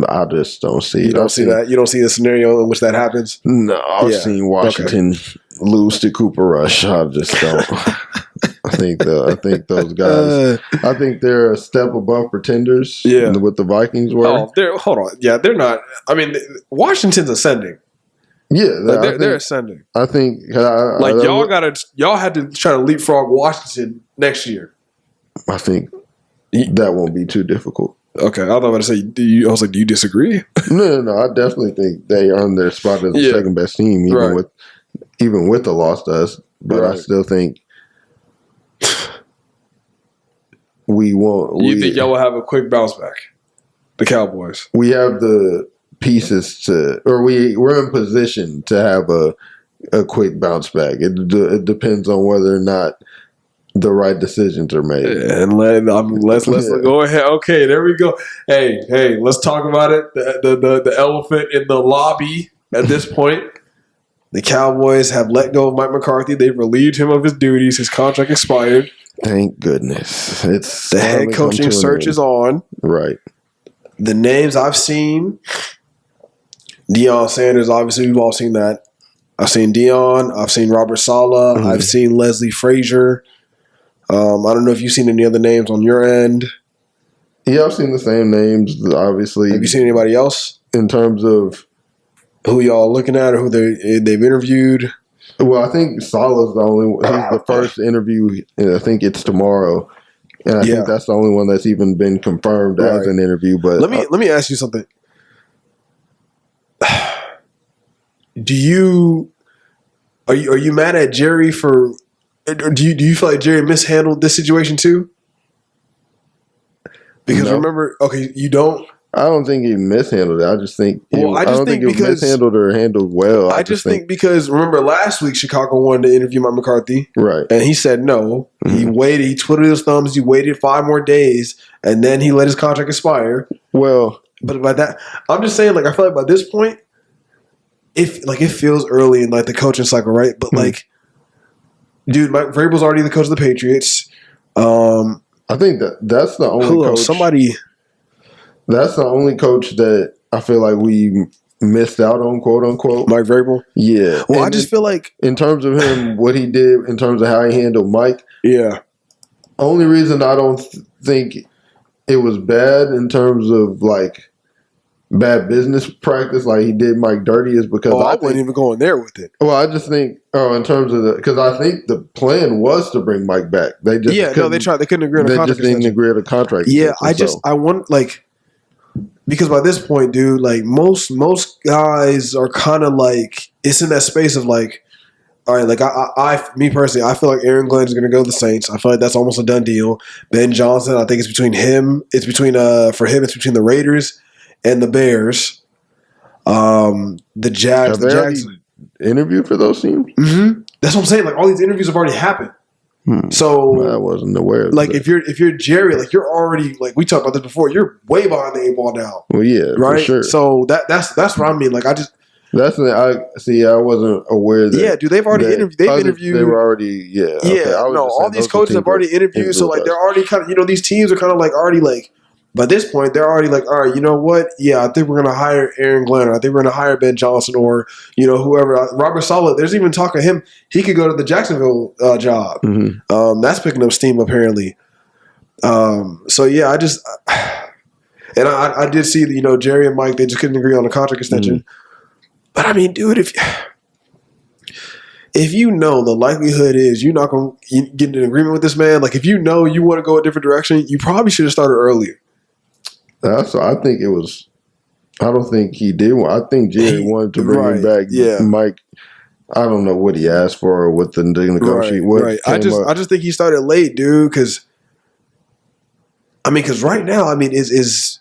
I just don't see it. You don't see that? You don't see the scenario in which that happens? No, I've seen Washington lose to Cooper Rush. I just don't. I think those guys. I think they're a step above pretenders. Yeah. What the Vikings were. Oh, hold on. Yeah, they're not. I mean, Washington's ascending. Yeah, they're ascending. I think y'all had to try to leapfrog Washington next year. I think that won't be too difficult. Okay, I thought I was going to say. I was like, do you disagree? No. I definitely think they earned their spot as the second best team, even with the loss to us. But I still think we won't. You think y'all will have a quick bounce back? The Cowboys. We have the pieces we're in position to have a quick bounce back. It depends on whether or not the right decisions are made. And let's go ahead. Okay, there we go. Hey, let's talk about it. The elephant in the lobby at this point. The Cowboys have let go of Mike McCarthy. They've relieved him of his duties. His contract expired. Thank goodness. It's the head coaching search is on. Right. The names I've seen, Deion Sanders, obviously we've all seen that. I've seen Deion. I've seen Robert Saleh. Mm-hmm. I've seen Leslie Frazier. I don't know if you've seen any other names on your end. Yeah, I've seen the same names, obviously. Have you seen anybody else? In terms of who y'all looking at or who they've interviewed? Well, I think Saleh's the only one. He's the first interview. I think it's tomorrow. And I think that's the only one that's even been confirmed as an interview. But let me ask you something. Are you mad at Jerry for? Do you feel like Jerry mishandled this situation too? Because remember, you don't. I don't think he mishandled it. I just think. I don't think it was mishandled or handled well. I just think because remember last week Chicago wanted to interview Mike McCarthy, right? And he said no. Mm-hmm. He waited. He twiddled his thumbs. He waited 5 more days, and then he let his contract expire. Well, but by that, I'm just saying, like I feel like by this point, it feels early in like the coaching cycle, right? But like. Dude, Mike Vrabel's already the coach of the Patriots. I think that's the only coach. That's the only coach that I feel like we missed out on, quote unquote. Mike Vrabel. Yeah. Well, And I just feel like in terms of him, what he did in terms of how he handled Mike. Yeah. Only reason I don't think it was bad in terms of like bad business practice, like he did Mike dirty, is because I wasn't even going there with it. Well, I just think, in terms of because I think the plan was to bring Mike back. They just they tried. They couldn't agree on a They contract just didn't extension. agree on a contract. Yeah, extension, I want like because by this point, dude, like most guys are kind of like it's in that space of like, all right, like me personally, I feel like Aaron Glenn is going to go to the Saints. I feel like that's almost a done deal. Ben Johnson, I think it's between him. It's between it's between the Raiders and the Bears. The Jags. Have they already interviewed for those teams? Mm-hmm. That's what I'm saying. Like all these interviews have already happened. So I wasn't aware of like that. if you're Jerry, like you're already like we talked about this before, you're way behind the eight ball now. Well, yeah, right. For sure. So that's what I mean. Like I wasn't aware that. Yeah, dude, they've already interviewed. They've interviewed. They were already Okay. All these coaches have already interviewed. So like they're already kind of these teams are kind of like already like. By this point, they're already like, all right, you know what? Yeah, I think we're going to hire Aaron Glenn. Or I think we're going to hire Ben Johnson or, whoever. Robert Saleh, there's even talk of him. He could go to the Jacksonville job. Mm-hmm. That's picking up steam, apparently. So, yeah, I just – and I did see, Jerry and Mike, they just couldn't agree on a contract extension. Mm-hmm. But, I mean, dude, if the likelihood is you're not going to get in an agreement with this man, like if you want to go a different direction, you probably should have started earlier. So I think it was. I don't think he did. I think Jerry wanted to bring him back. Yeah, Mike. I don't know what he asked for or what the negotiation. Right. I just think he started late, dude. Because right now, is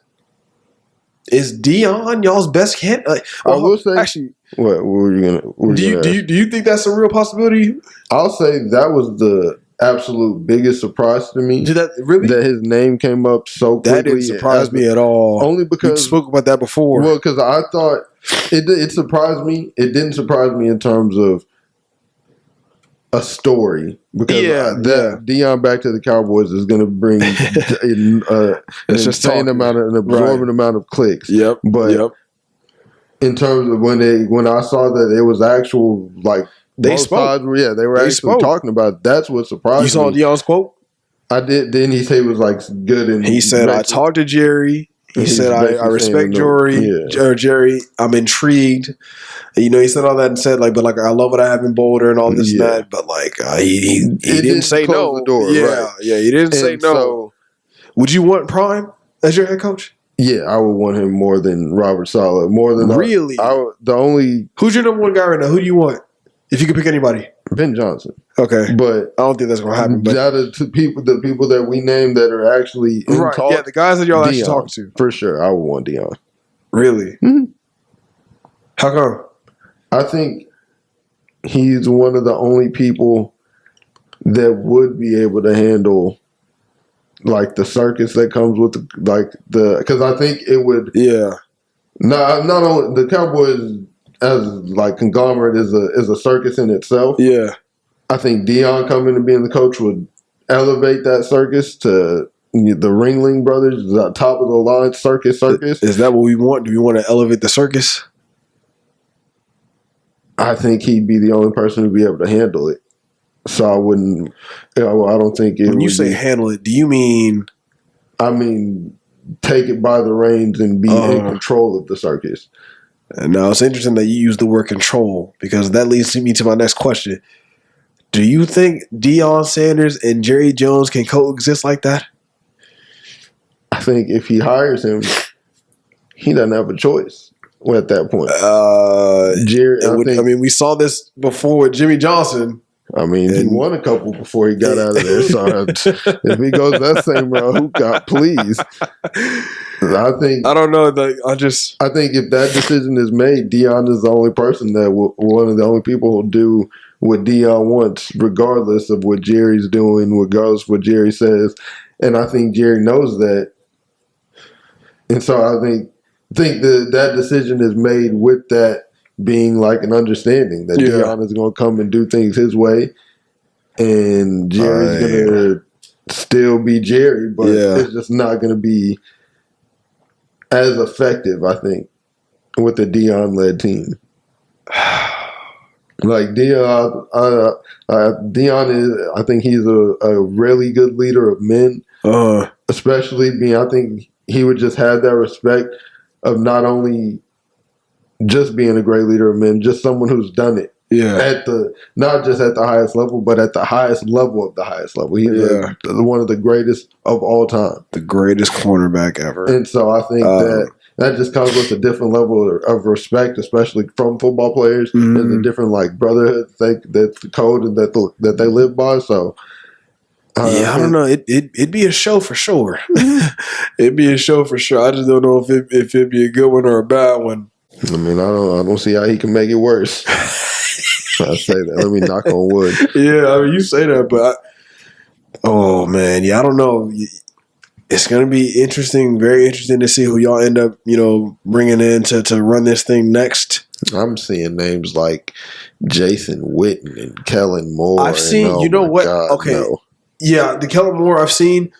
Deion y'all's best candidate? Like, I will say actually. What were you gonna? Do you think that's a real possibility? I'll say that was the absolute biggest surprise to me. Did that really? That his name came up so quickly. That didn't surprise me at all. Only because we spoke about that before. Well, because I thought it surprised me. It didn't surprise me in terms of a story because Deion back to the Cowboys is going to bring an insane amount of an absorbent amount of clicks. Yep. But in terms of when I saw that it was actual like. They spoke. They were actually talking about it. That's what surprised me. You saw Deion's quote? I did. Then he said it was like good. And he said, I talked to Jerry. He said, I respect Jerry. I'm intrigued. He said all that and said, like, but like, I love what I have in Boulder and all this and that. But like, he didn't say no. The door, he didn't say no. So, would you want Prime as your head coach? Yeah, I would want him more than Robert Saleh. More than really. Who's your number one guy right now? Who do you want? If you could pick anybody, Ben Johnson. Okay, but I don't think that's going to happen. But the people that we named that are actually in talk, the guys that y'all actually talk to, for sure, I would want Deion. Really? Mm-hmm. How come? I think he's one of the only people that would be able to handle like the circus that comes with because I think it would. Yeah. Not only the Cowboys. As like conglomerate is a circus in itself. Yeah, I think Deion coming and being the coach would elevate that circus to the Ringling Brothers, the top of the line circus. Is that what we want? Do we want to elevate the circus? I think he'd be the only person who'd be able to handle it. So I wouldn't. I don't think it. When you say handle it, do you mean? I mean, take it by the reins and be in control of the circus. Now, it's interesting that you use the word control because that leads me to my next question. Do you think Deion Sanders and Jerry Jones can coexist like that? I think if he hires him, he doesn't have a choice at that point. Jerry, we saw this before with Jimmy Johnson. I mean, he won a couple before he got out of there. So if he goes that same route, please. I don't know. I think if that decision is made, Deion is the only person one of the only people who'll do what Deion wants, regardless of what Jerry's doing, regardless of what Jerry says. And I think Jerry knows that. And so I think that decision is made with that being like an understanding that Deion is going to come and do things his way, and Jerry's going to still be Jerry, but it's just not going to be as effective, I think, with the Deion-led team. Like Deion, Deion is. I think he's a really good leader of men, especially being. I think he would just have that respect of not only just being a great leader of men, just someone who's done it. Yeah. At the not just at the highest level, but at the highest level of the highest level. He's one of the greatest of all time. The greatest cornerback ever. And so I think that just comes with a different level of respect, especially from football players. There's a different like brotherhood that's the code that they live by. So I don't know. It'd be a show for sure. It'd be a show for sure. I just don't know if it'd be a good one or a bad one. I mean, I don't see how he can make it worse. I say that. Let me knock on wood. Yeah, I mean, you say that, but I don't know. It's going to be interesting, very interesting to see who y'all end up, bringing in to run this thing next. I'm seeing names like Jason Witten and Kellen Moore. I've seen, yeah, the Kellen Moore I've seen.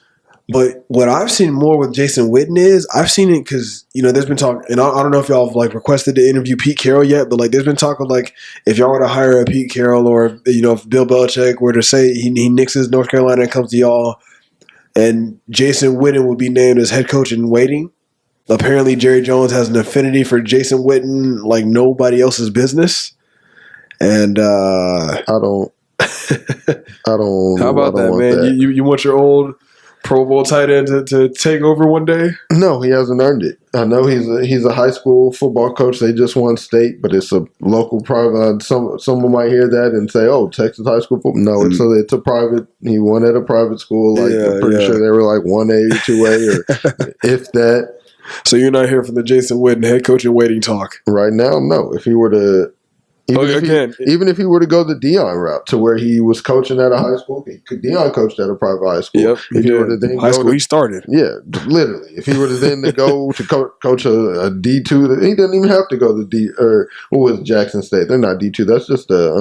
But what I've seen more with Jason Witten is I've seen it because, there's been talk, and I don't know if y'all have like requested to interview Pete Carroll yet, but like there's been talk of like if y'all were to hire a Pete Carroll or, if Bill Belichick were to say he nixes North Carolina and comes to y'all and Jason Witten would be named as head coach in waiting. Apparently Jerry Jones has an affinity for Jason Witten like nobody else's business. And I don't. How about that, man? You want your old Pro Bowl tight end to take over one day? No, he hasn't earned it. I know he's a high school football coach. They just won state, but it's a local private. Someone might hear that and say, "Oh, Texas high school football." No, it's a private. He won at a private school. Like I'm pretty sure they were like 1A, 2A, or if that. So you're not here for the Jason Witten head coach in waiting talk right now? No. If he were to. Even if he were to go the Deion route to where he was coaching at a high school, Deion coached at a private high school. Yep, if he were to then high school he started. Yeah, literally. If he were to then go to coach a D2, he doesn't even have to go to D or what was Jackson State? They're not D2. That's just a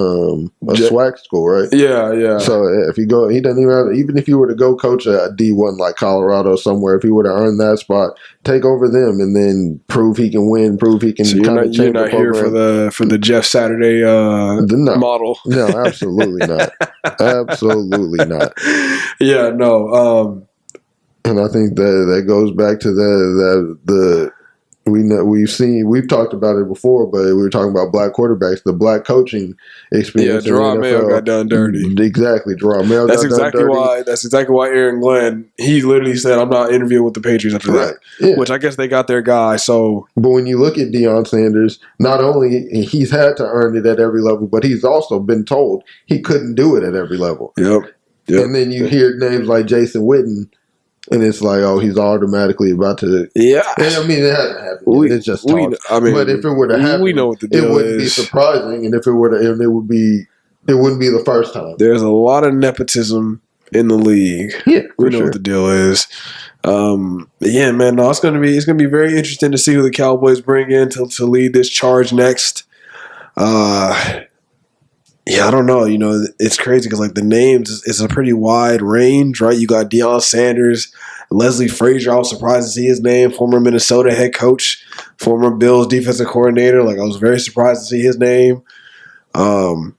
SWAC school, right? Yeah. So if he doesn't even have. Even if he were to go coach a D1 like Colorado somewhere, if he were to earn that spot, take over them, and then prove he can win, prove he can. So you're not here for the Jeff Saturday model. No, absolutely not. Absolutely not. Yeah, no. And I think that goes back to we've talked about it before, but we were talking about black quarterbacks, the black coaching experience. Yeah, Jerome Mayo got done dirty. Exactly, Jerome Mayo. That's exactly why Aaron Glenn, he literally said, "I'm not interviewing with the Patriots after that." Yeah. Which I guess they got their guy. So, but when you look at Deion Sanders, not only he's had to earn it at every level, but he's also been told he couldn't do it at every level. Yep. And then you hear names like Jason Witten. And it's like, oh, he's automatically about to. Yeah, and I mean, it hasn't happened. It's just talk. But if it were to happen, we know what the deal is. It wouldn't be surprising, and if it wouldn't be the first time. There's a lot of nepotism in the league. Yeah, we know what the deal is. Yeah, man. No, it's gonna be very interesting to see who the Cowboys bring in to lead this charge next. Yeah, I don't know. It's crazy because like the names is a pretty wide range, right? You got Deion Sanders, Leslie Frazier. I was surprised to see his name. Former Minnesota head coach, former Bills defensive coordinator. Like I was very surprised to see his name. I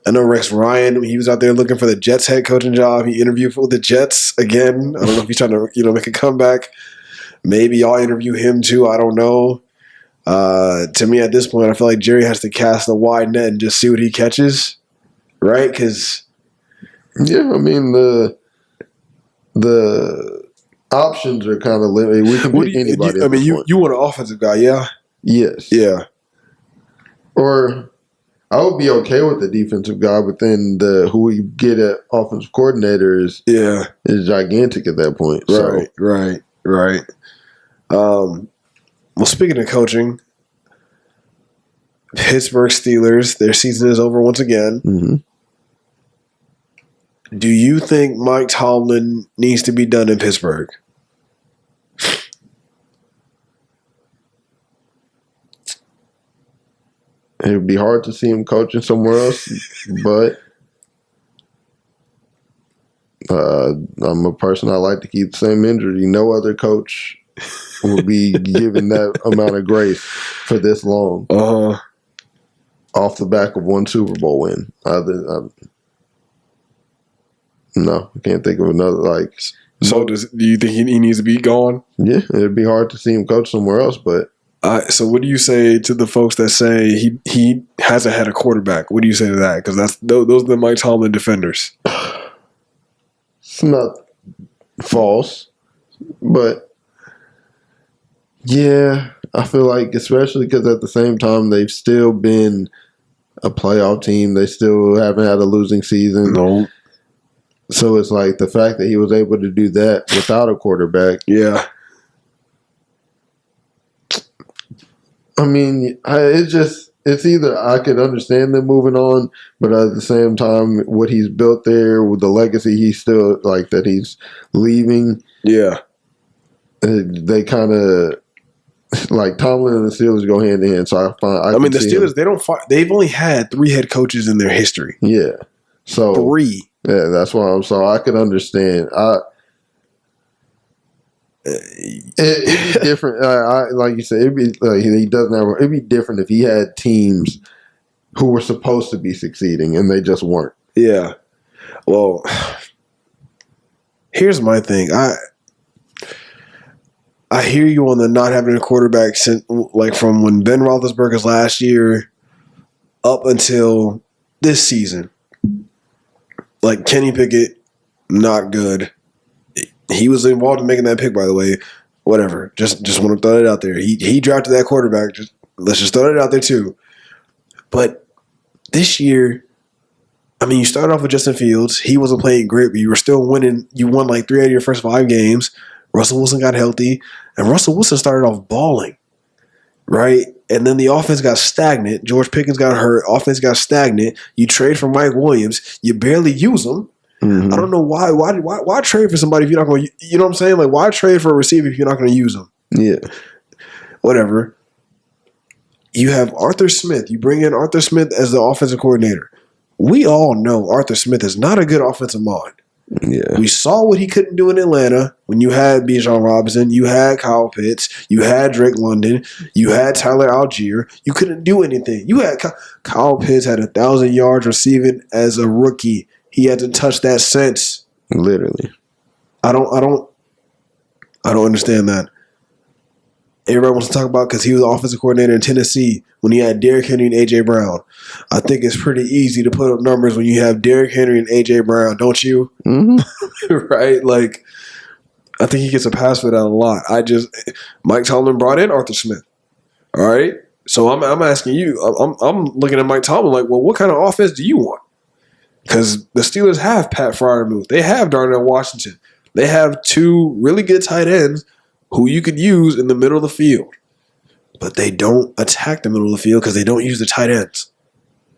know Rex Ryan. He was out there looking for the Jets head coaching job. He interviewed for the Jets again. I don't know if he's trying to make a comeback. Maybe y'all interview him too. I don't know. To me, at this point, I feel like Jerry has to cast a wide net and just see what he catches, right? Because I mean the options are kind of limited. We can pick anybody. You want an offensive guy, yeah? Yes, yeah. Or I would be okay with the defensive guy, but then who we get at offensive coordinator is gigantic at that point. Right. Well, speaking of coaching, Pittsburgh Steelers, their season is over once again. Mm-hmm. Do you think Mike Tomlin needs to be done in Pittsburgh? It would be hard to see him coaching somewhere else, but I'm a person I like to keep the same injury. No other coach will be given that amount of grace for this long off the back of one Super Bowl win. No, I can't think of another. Do you think he needs to be gone? Yeah, it'd be hard to see him coach somewhere else, but. So what do you say to the folks that say he hasn't had a quarterback? What do you say to that? Because those are the Mike Tomlin defenders. It's not false, but yeah, I feel like especially because at the same time they've still been a playoff team. They still haven't had a losing season. No. So it's like the fact that he was able to do that without a quarterback. Yeah. I mean, it's either I could understand them moving on, but at the same time, what he's built there with the legacy he's still that he's leaving. Yeah. They kind of Tomlin and the Steelers go hand in hand. So I mean, the Steelers, they've only had 3 head coaches in their history. Yeah. So 3. Yeah, that's why I could understand. It'd be different. Like you said, it'd be he doesn't have. It'd be different if he had teams who were supposed to be succeeding and they just weren't. Yeah. Well, here's my thing. I hear you on the not having a quarterback since from when Ben Roethlisberger's last year up until this season. Kenny Pickett, not good. He was involved in making that pick, by the way. Whatever. Just want to throw it out there. He drafted that quarterback. Let's just throw it out there too. But this year, I mean, you started off with Justin Fields. He wasn't playing great, but you were still winning. You won 3 out of your first 5 games. Russell Wilson got healthy, and Russell Wilson started off balling, right? And then the offense got stagnant. George Pickens got hurt. Offense got stagnant. You trade for Mike Williams. You barely use him. Mm-hmm. I don't know why. Why trade for somebody if you're not going to, you know what I'm saying? Why trade for a receiver if you're not going to use them? Yeah. Whatever. You have Arthur Smith. You bring in Arthur Smith as the offensive coordinator. We all know Arthur Smith is not a good offensive mind. Yeah. We saw what he couldn't do in Atlanta when you had Bijan Robinson, you had Kyle Pitts, you had Drake London, you had Tyler Algier. You couldn't do anything. You had Kyle Pitts had 1,000 yards receiving as a rookie. He hasn't touched that since. Literally. I don't understand that. Everybody wants to talk about because he was the offensive coordinator in Tennessee when he had Derrick Henry and A.J. Brown. I think it's pretty easy to put up numbers when you have Derrick Henry and A.J. Brown, don't you? Mm-hmm. Right? I think he gets a pass for that a lot. Mike Tomlin brought in Arthur Smith. All right? So I'm asking you, I'm looking at Mike Tomlin well, what kind of offense do you want? Because the Steelers have Pat Freiermuth. They have Darnell Washington. They have 2 really good tight ends who you could use in the middle of the field. But they don't attack the middle of the field because they don't use the tight ends.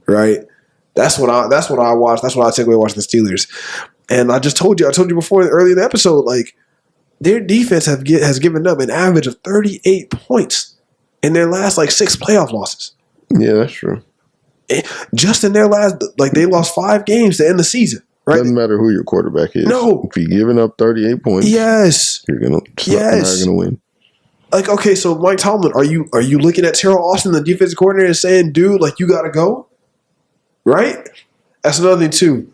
Right? That's what I watch. That's what I take away watching the Steelers. And I told you before early in the episode, their defense has given up an average of 38 points in their last 6 playoff losses. Yeah, that's true. Just in their last, they lost 5 games to end the season. Right? Doesn't matter who your quarterback is. No. If you're giving up 38 points, yes, you're not gonna win. Okay, so Mike Tomlin, are you looking at Terrell Austin, the defensive coordinator, and saying, dude, you gotta go? Right? That's another thing too.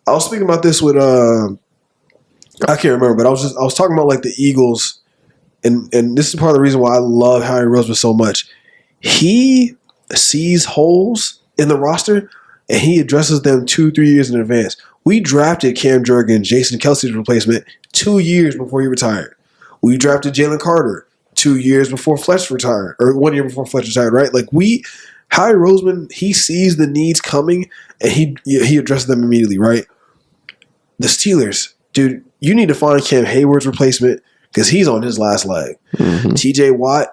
I was speaking about this with I can't remember, but I was talking about the Eagles, and this is part of the reason why I love Harry Roseman so much. He sees holes in the roster and he addresses them 2-3 years in advance. We drafted Cam Jurgens, Jason Kelsey's replacement, 2 years before he retired. We drafted Jalen Carter 2 years before Fletch retired, or 1 year before Fletch retired, right? Harry Roseman, he sees the needs coming and he addresses them immediately, right? The Steelers, dude, you need to find Cam Hayward's replacement because he's on his last leg. Mm-hmm. T.J. Watt,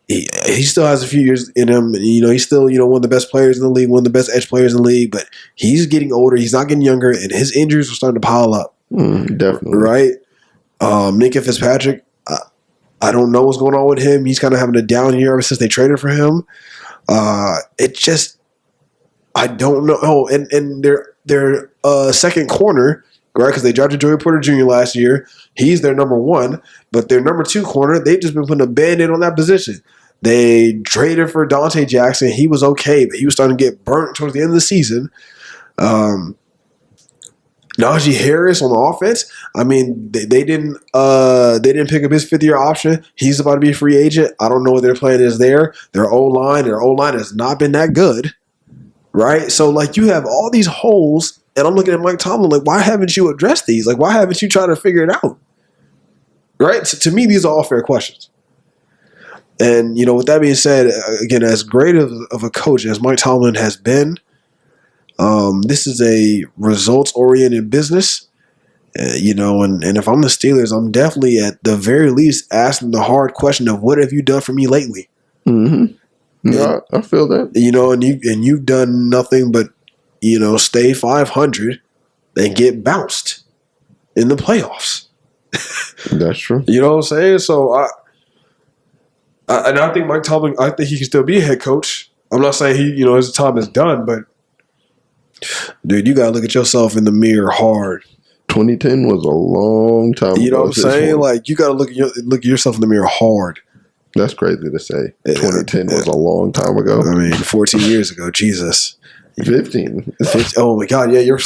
he still has a few years in him. He's still, one of the best players in the league, one of the best edge players in the league, but he's getting older. He's not getting younger, and his injuries are starting to pile up. Definitely. Right? Minka Fitzpatrick, I don't know what's going on with him. He's kind of having a down year ever since they traded for him. I don't know. Oh, and their second corner, right? Because they drafted Joey Porter Jr. last year. He's their number one, but their number two corner, they've just been putting a band-aid on that position. They traded for Dante Jackson. He was okay, but he was starting to get burnt towards the end of the season. Najee Harris on the offense. I mean, they didn't pick up his 5th-year option. He's about to be a free agent. I don't know what their plan is there. Their O-line has not been that good, right? So, like, you have all these holes, and I'm looking at Mike Tomlin like, why haven't you addressed these? Like, why haven't you tried to figure it out? Right? So, to me, these are all fair questions. And, with that being said, again, as great of a coach as Mike Tomlin has been, this is a results-oriented business, and if I'm the Steelers, I'm definitely at the very least asking the hard question of what have you done for me lately? Mm-hmm. Yeah, I feel that. And you've done nothing but, stay 500 and get bounced in the playoffs. That's true. You know what I'm saying? So I think Mike Tomlin, I think he can still be a head coach. I'm not saying his time is done, but dude, you gotta look at yourself in the mirror hard. 2010 was a long time ago. You know what I'm saying? Like, you gotta look at yourself in the mirror hard. That's crazy to say. 2010 was a long time ago. I mean, 14 years ago. Jesus. 15. Oh my God! Yeah, you're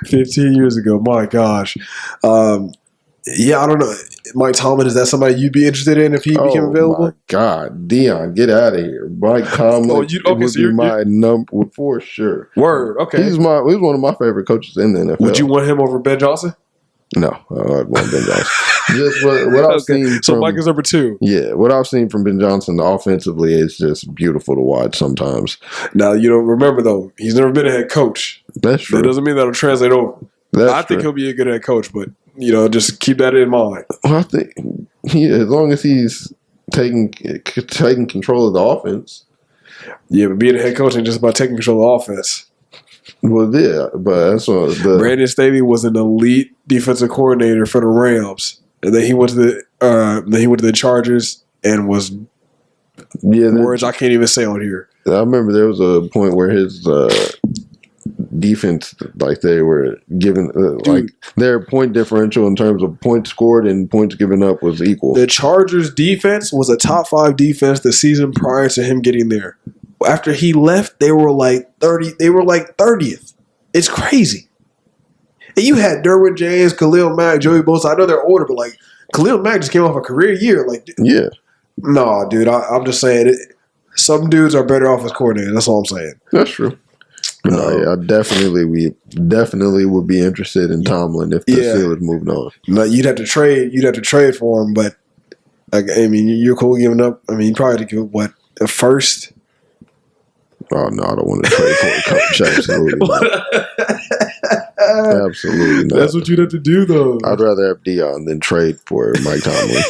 15 years ago. My gosh. Yeah, I don't know. Mike Tomlin, is that somebody you'd be interested in if he became available? Oh my God, Deion, get out of here. Mike Tomlin would be my number for sure. Word, okay. He's one of my favorite coaches in the NFL. Would you want him over Ben Johnson? No, I'd want Ben Johnson. Just what I've seen. So Mike is number 2. Yeah, what I've seen from Ben Johnson offensively is just beautiful to watch sometimes. Now, remember though, he's never been a head coach. That's true. That doesn't mean that'll translate over. I think he'll be a good head coach, but just keep that in mind. Well, I think as long as he's taking control of the offense. Yeah, but being a head coach ain't just about taking control of the offense. Well, yeah, but that's what Brandon Staley was an elite defensive coordinator for the Rams, and then he went to the Chargers and was words I can't even say on here. I remember there was a point where his defense, like they were given, like their point differential in terms of points scored and points given up was equal. The Chargers defense was a top 5 defense the season prior to him getting there. After he left, they were like 30. They were like 30th. It's crazy. And you had Derwin James, Khalil Mack, Joey Bosa. I know they're older, but like Khalil Mack just came off a career year. Like, yeah, no, dude. I'm just saying some dudes are better off as coordinators. That's all I'm saying. That's true. No, yeah, I definitely would be interested in Tomlin if the Steelers moved on. No, you'd have to trade for him, but I mean, you're cool giving up. I mean, you probably have to give what, a first. Oh no, I don't want to trade for a coach. Absolutely not. Absolutely not. That's what you'd have to do, though. I'd rather have Deion than trade for Mike Tomlin.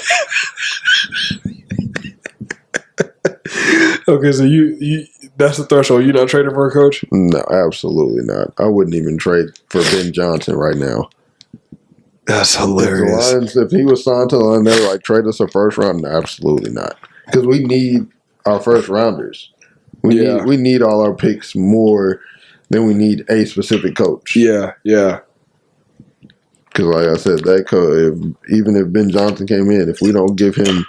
Okay, so you that's the threshold. You're not trading for a coach? No, absolutely not. I wouldn't even trade for Ben Johnson right now. That's hilarious. If he was signed to the Lions, they were like, trade us a first round. No, absolutely not. Because we need our first rounders. We need all our picks more than we need a specific coach. Yeah. Because like I said, that coach, even if Ben Johnson came in, if we don't give him,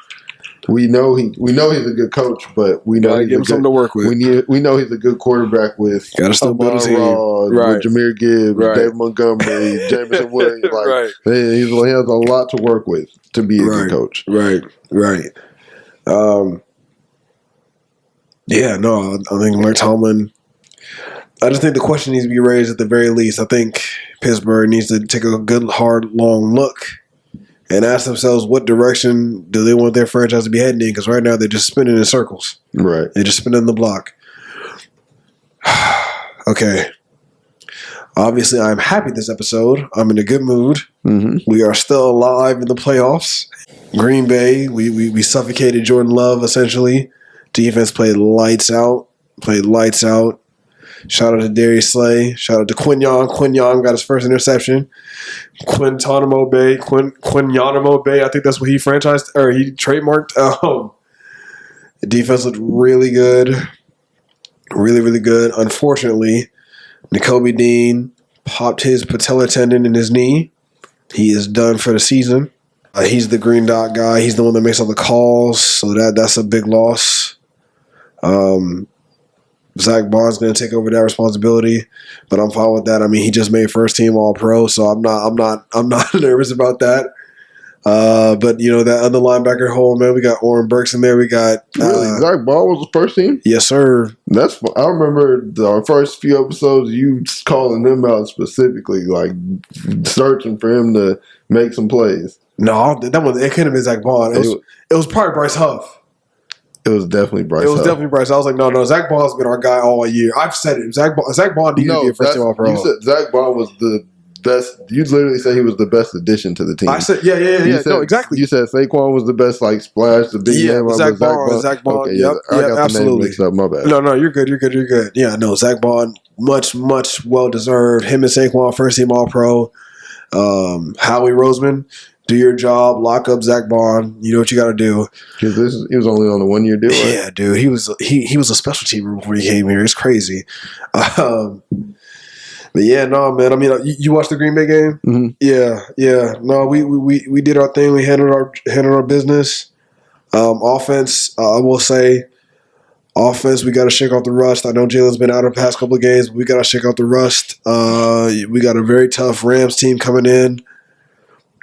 we know he's a good coach, but we know give him something to work with. We know he's a good quarterback with Amon Ross, with Jahmyr Gibbs, David Montgomery, Jameson Williams. Like he has a lot to work with to be a good coach. Right. Yeah, no, I think Mike Tomlin. I just think the question needs to be raised at the very least. I think Pittsburgh needs to take a good, hard, long look and ask themselves what direction do they want their franchise to be heading in, because right now they're just spinning in circles. Right. They're just spinning the block. Okay. Obviously, I'm happy this episode. I'm in a good mood. Mm-hmm. We are still alive in the playoffs. Green Bay, we suffocated Jordan Love, essentially. Defense played lights out. Shout out to Darius Slay. Shout out to Quinyon. Quinyon got his first interception. Quintanamo Bay. Quinyanamo Bay. I think that's what he franchised or he trademarked. The defense looked really good. Really, really good. Unfortunately, Nakobe Dean, popped his patella tendon in his knee. He is done for the season. He's the green dot guy. He's the one that makes all the calls, so that's a big loss. Zach Bond's going to take over that responsibility, but I'm fine with that. I mean, he just made first team All Pro, so I'm not nervous about that. But that other linebacker hole, man, we got Oren Burks in there. We got really Zach Bond was the first team. Yes, sir. I remember our first few episodes, you calling him out specifically, like searching for him to make some plays. No, it couldn't have been Zach Bond. It was probably Bryce Huff. It was definitely Bryce. It was definitely Bryce. I was like, no. Zach Bond's been our guy all year. I've said it. Zach Bond needed to be a first team All Pro. You said Zach Bond was the best. You literally said he was the best addition to the team. I said, yeah. No, exactly. You said Saquon was the best, like splash, the big name. Zach Bond. Okay, yep, I got absolutely. the name mixed up. My bad. No, you're good. Yeah, no, Zach Bond, much well deserved. Him and Saquon, first team All Pro. Howie Roseman, do your job, lock up Zach Bond. You know what you got to do. Because he was only on a 1 year deal. Right? Yeah, dude, he was a special teamer before he came here. It's crazy. But yeah, no, man. I mean, you watched the Green Bay game? Mm-hmm. Yeah. No, we did our thing. We handled our business. Offense, I will say, we got to shake off the rust. I know Jalen's been out the past couple of games, but we got to shake off the rust. We got a very tough Rams team coming in.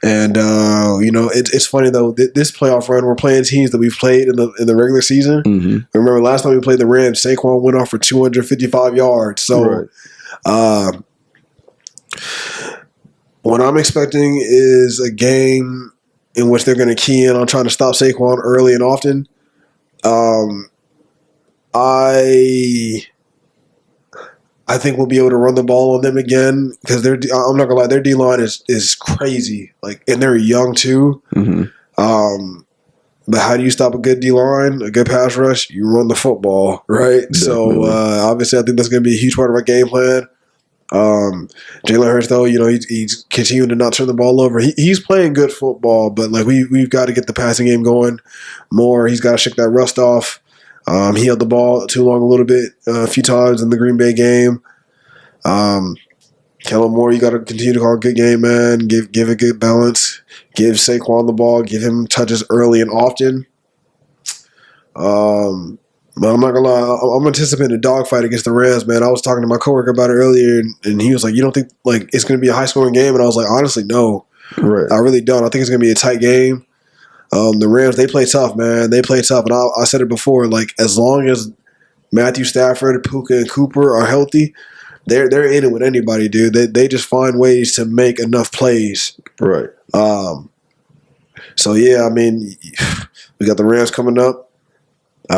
And it's funny though. This playoff run, we're playing teams that we've played in the regular season. Mm-hmm. Remember last time we played the Rams, Saquon went off for 255 yards. So, right. what I'm expecting is a game in which they're going to key in on trying to stop Saquon early and often. I think we'll be able to run the ball on them again because I'm not gonna lie, their D line is crazy. Like, and they're young too. Mm-hmm. But how do you stop a good D line, a good pass rush? You run the football, right? Definitely. So obviously, I think that's gonna be a huge part of our game plan. Jalen Hurts, though, he's continuing to not turn the ball over. He's playing good football, but like we've got to get the passing game going more. He's got to shake that rust off. He held the ball too long a few times in the Green Bay game. Kellen Moore, you got to continue to call a good game, man. Give a good balance. Give Saquon the ball. Give him touches early and often. But I'm not gonna lie, I'm anticipating a dogfight against the Rams, man. I was talking to my coworker about it earlier, and he was like, "You don't think like it's gonna be a high scoring game?" And I was like, "Honestly, no. Right. I really don't. I think it's gonna be a tight game." The Rams, they play tough, man. They play tough, and I said it before. Like, as long as Matthew Stafford, Puka, and Cooper are healthy, they're in it with anybody, dude. They just find ways to make enough plays. Right. So yeah, I mean, we got the Rams coming up. If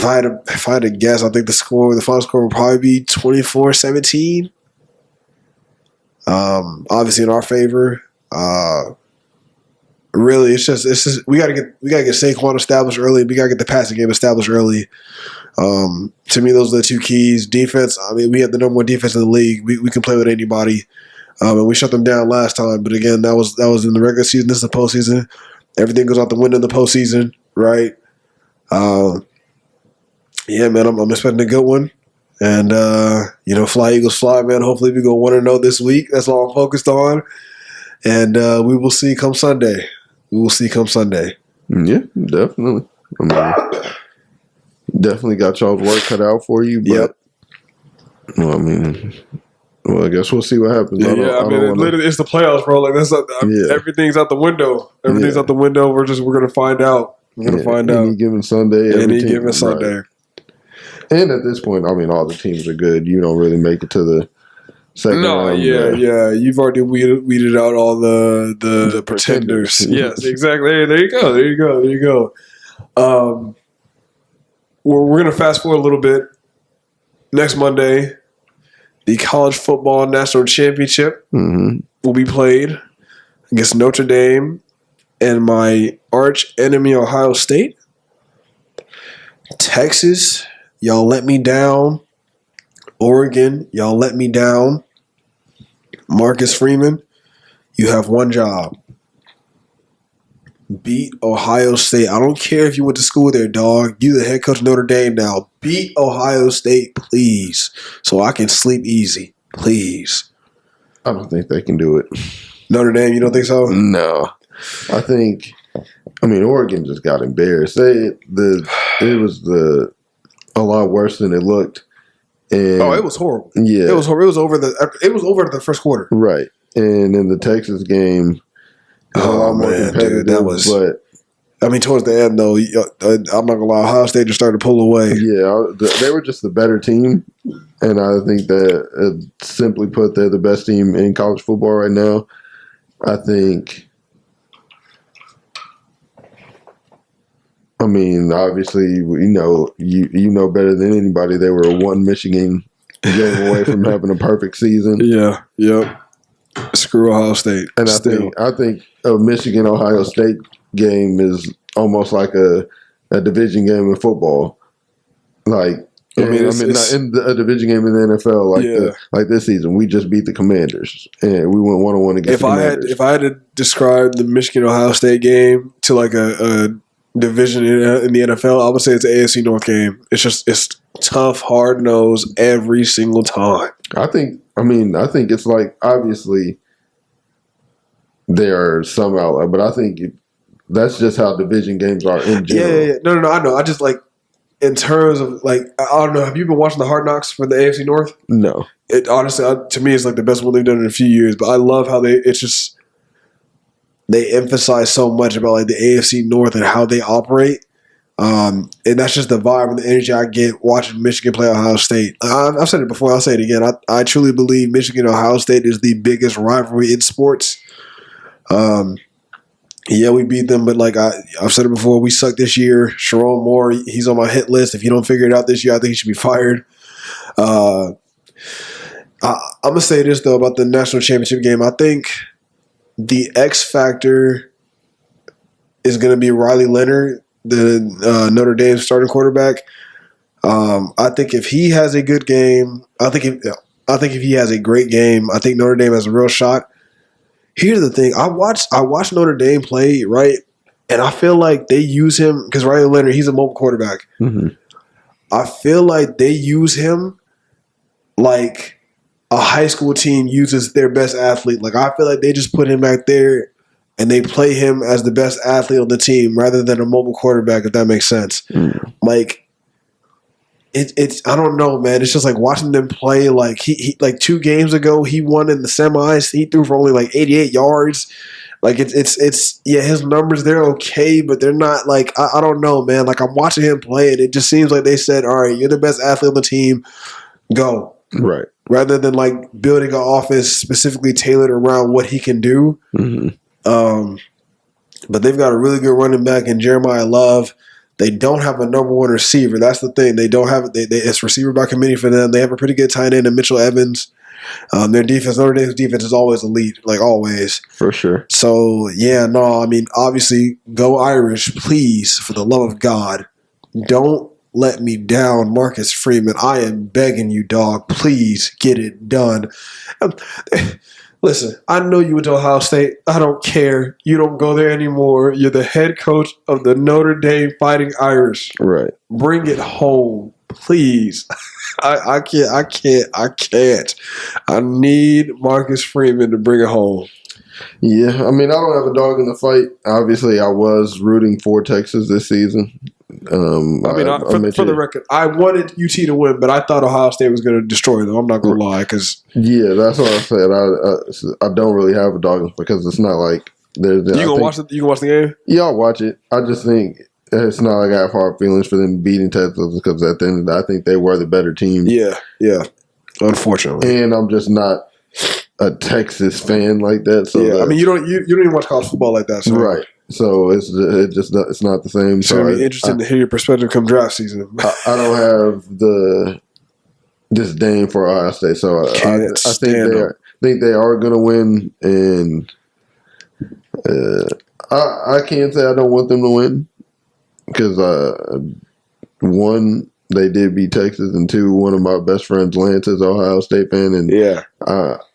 I had to guess, I think the final score would probably be 24-17. Obviously in our favor. Really, it's just we gotta get Saquon established early. We gotta get the passing game established early. To me, those are the two keys. Defense. I mean, we have the number one defense in the league. We can play with anybody, and we shut them down last time. But again, that was in the regular season. This is the postseason. Everything goes out the window in the postseason, right? Yeah, man, I'm expecting a good one. And, fly Eagles fly, man. Hopefully we go 1-0 this week. That's all I'm focused on. And we will see come Sunday. Yeah, definitely. I mean, definitely got y'all's work cut out for you. But, yep. Well, I guess we'll see what happens. Literally, it's the playoffs, bro. Like everything's out the window. Everything's out the window. We're gonna find out. Any given Sunday. Sunday. And at this point, I mean, all the teams are good. You don't really make it to the second round. Yeah. You've already weeded out all the pretenders. Yes, exactly. Hey, there you go. We're gonna fast forward a little bit. Next Monday, the College Football National Championship will be played against Notre Dame and my arch enemy, Ohio State. Texas, y'all let me down. Oregon, y'all let me down. Marcus Freeman, you have one job. Beat Ohio State. I don't care if you went to school there, dog. You the head coach of Notre Dame now. Beat Ohio State, please, so I can sleep easy, please. I don't think they can do it. Notre Dame, you don't think so? No. Oregon just got embarrassed. It was a lot worse than it looked. And it was horrible. Yeah. It was horrible. It was over the first quarter. Right. And in the Texas game, a lot more competitive. Dude, towards the end, though, I'm not going to lie, Ohio State just started to pull away. Yeah, they were just the better team. And I think that, simply put, they're the best team in college football right now. I think, obviously, you know better than anybody, they were one Michigan game away from having a perfect season. Yeah, yep. Screw Ohio State. And I think a Michigan-Ohio State game is almost like a division game in football. Like, not in a division game in the NFL like this season. We just beat the Commanders, and we went 1-1 against the Commanders. If I had to describe the Michigan-Ohio State game to like a division in the NFL, I would say it's an AFC North game. It's tough, hard-nosed every single time. I think it's like, obviously there are some outliers, but I think that's just how division games are in general. Yeah. No, I know. I just like, in terms of like, I don't know, have you been watching the Hard Knocks for the AFC North? No. It honestly, to me, it's like the best one they've done in a few years, but I love how they emphasize so much about like the AFC North and how they operate. And that's just the vibe and the energy I get watching Michigan play Ohio State. I've said it before, I'll say it again. I truly believe Michigan-Ohio State is the biggest rivalry in sports. Yeah, we beat them, but like I've said it before, we suck this year. Sharon Moore, he's on my hit list. If he don't figure it out this year, I think he should be fired. I'm going to say this, though, about the national championship game. I think the X factor is going to be Riley Leonard, the Notre Dame starting quarterback. I think if he has a good game, I think if he has a great game, I think Notre Dame has a real shot. Here's the thing: I watched Notre Dame play, right, and I feel like they use him because Riley Leonard, he's a mobile quarterback. Mm-hmm. I feel like they use him like a high school team uses their best athlete. Like, I feel like they just put him back there and they play him as the best athlete on the team rather than a mobile quarterback, if that makes sense. Mm. Like, it's I don't know, man. It's just like watching them play. Like he like 2 games ago, he won in the semis. He threw for only like 88 yards. Like it's yeah, his numbers, they're okay, but they're not like I don't know, man. Like, I'm watching him play, and it just seems like they said, all right, you're the best athlete on the team, go. Right. Rather than like building an offense specifically tailored around what he can do. Mm-hmm. But they've got a really good running back in Jeremiah Love. They don't have a number 1 receiver. That's the thing. They don't have it's receiver by committee for them. They have a pretty good tight end in Mitchell Evans. Their defense, Notre Dame's defense is always elite, like always. For sure. So, yeah, no, I mean, obviously, go Irish, please, for the love of God. Don't let me down, Marcus Freeman. I am begging you, dog. Please get it done. Listen, I know you went to Ohio State. I don't care. You don't go there anymore. You're the head coach of the Notre Dame Fighting Irish. Right. Bring it home, please. I can't. I need Marcus Freeman to bring it home. Yeah, I mean, I don't have a dog in the fight. Obviously, I was rooting for Texas this season. For the record, I wanted UT to win, but I thought Ohio State was going to destroy them. I'm not going to lie, because that's what I said. I don't really have a dog because it's not like there's. You gonna watch the game? Yeah, I'll watch it. I just think it's not like I have hard feelings for them beating Texas because at the end, I think they were the better team. Yeah. Unfortunately, and I'm just not a Texas fan like that. So yeah, I mean, you don't even watch college football like that, so. Right? So it's not the same. So it'll be interesting to hear your perspective come draft season. I don't have the disdain for Ohio State, so I think they are going to win, and I can't say I don't want them to win because one, They did beat Texas, and two, one of my best friends, Lance, is Ohio State fan, and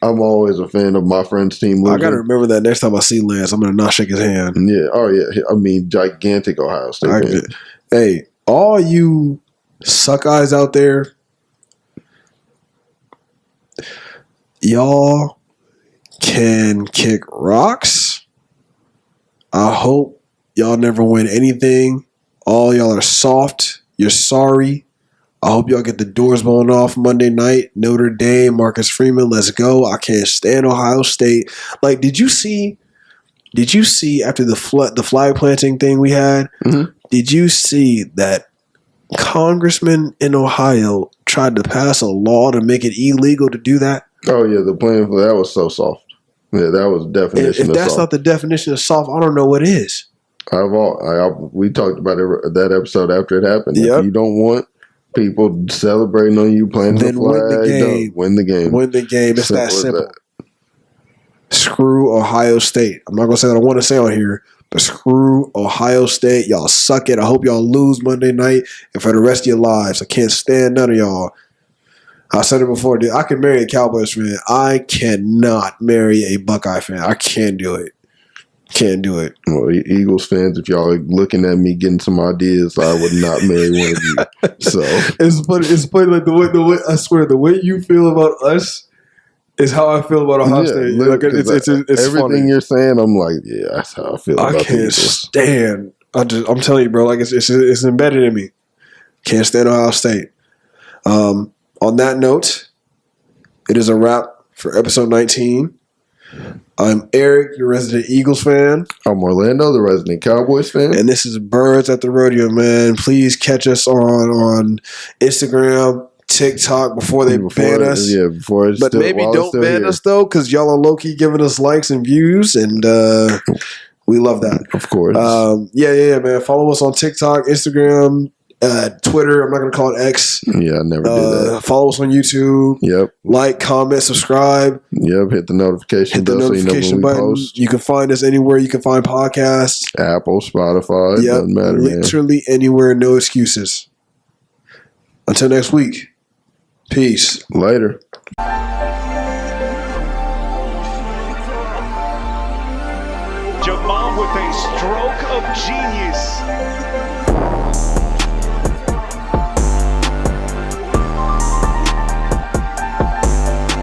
I'm always a fan of my friend's team losing. I got to remember that next time I see Lance, I'm going to not shake his hand. Yeah, oh yeah, I mean, gigantic Ohio State fan. Hey, all you suck eyes out there, y'all can kick rocks. I hope y'all never win anything. All y'all are soft. You're sorry. I hope y'all get the doors blown off Monday night. Notre Dame, Marcus Freeman, let's go. I can't stand Ohio State. Like, did you see after the flag planting thing we had? Mm-hmm. Did you see that congressman in Ohio tried to pass a law to make it illegal to do that? Oh yeah, the plan for that was so soft. Yeah, that was definition. If that's not the definition of soft, I don't know what is. We talked about that episode after it happened. Yep. If you don't want people celebrating on you playing the flag, win the game. Win the game. It's that simple. Screw Ohio State. I'm not going to say what I want to say on here, but screw Ohio State. Y'all suck it. I hope y'all lose Monday night and for the rest of your lives. I can't stand none of y'all. I said it before, dude. I can marry a Cowboys fan. I cannot marry a Buckeye fan. I can't do it. Can't do it. Well, Eagles fans, if y'all are looking at me getting some ideas, I would not marry one of you. So it's funny. Like the way I swear, the way you feel about us is how I feel about Ohio State. Like, it's everything funny. You're saying. I'm like, yeah, that's how I feel. About I can't stand. I'm telling you, bro. Like it's embedded in me. Can't stand Ohio State. On that note, it is a wrap for episode 19. I'm Eric, your resident Eagles fan. I'm Orlando, the resident Cowboys fan. And this is Birds at the Rodeo, man. Please catch us on Instagram, TikTok before they ban us. Yeah, before it's But maybe don't ban us, though, because y'all are low-key giving us likes and views, and we love that. Of course. Yeah, man. Follow us on TikTok, Instagram, Twitter. I'm not going to call it X. Yeah, I never did that. Follow us on YouTube. Yep. Like, comment, subscribe. Yep. Hit the notification bell so you know when we post. You can find us anywhere you can find podcasts. Apple, Spotify. Yep. Doesn't matter, literally anywhere. No excuses. Until next week. Peace. Later. Jamal with a stroke of genius.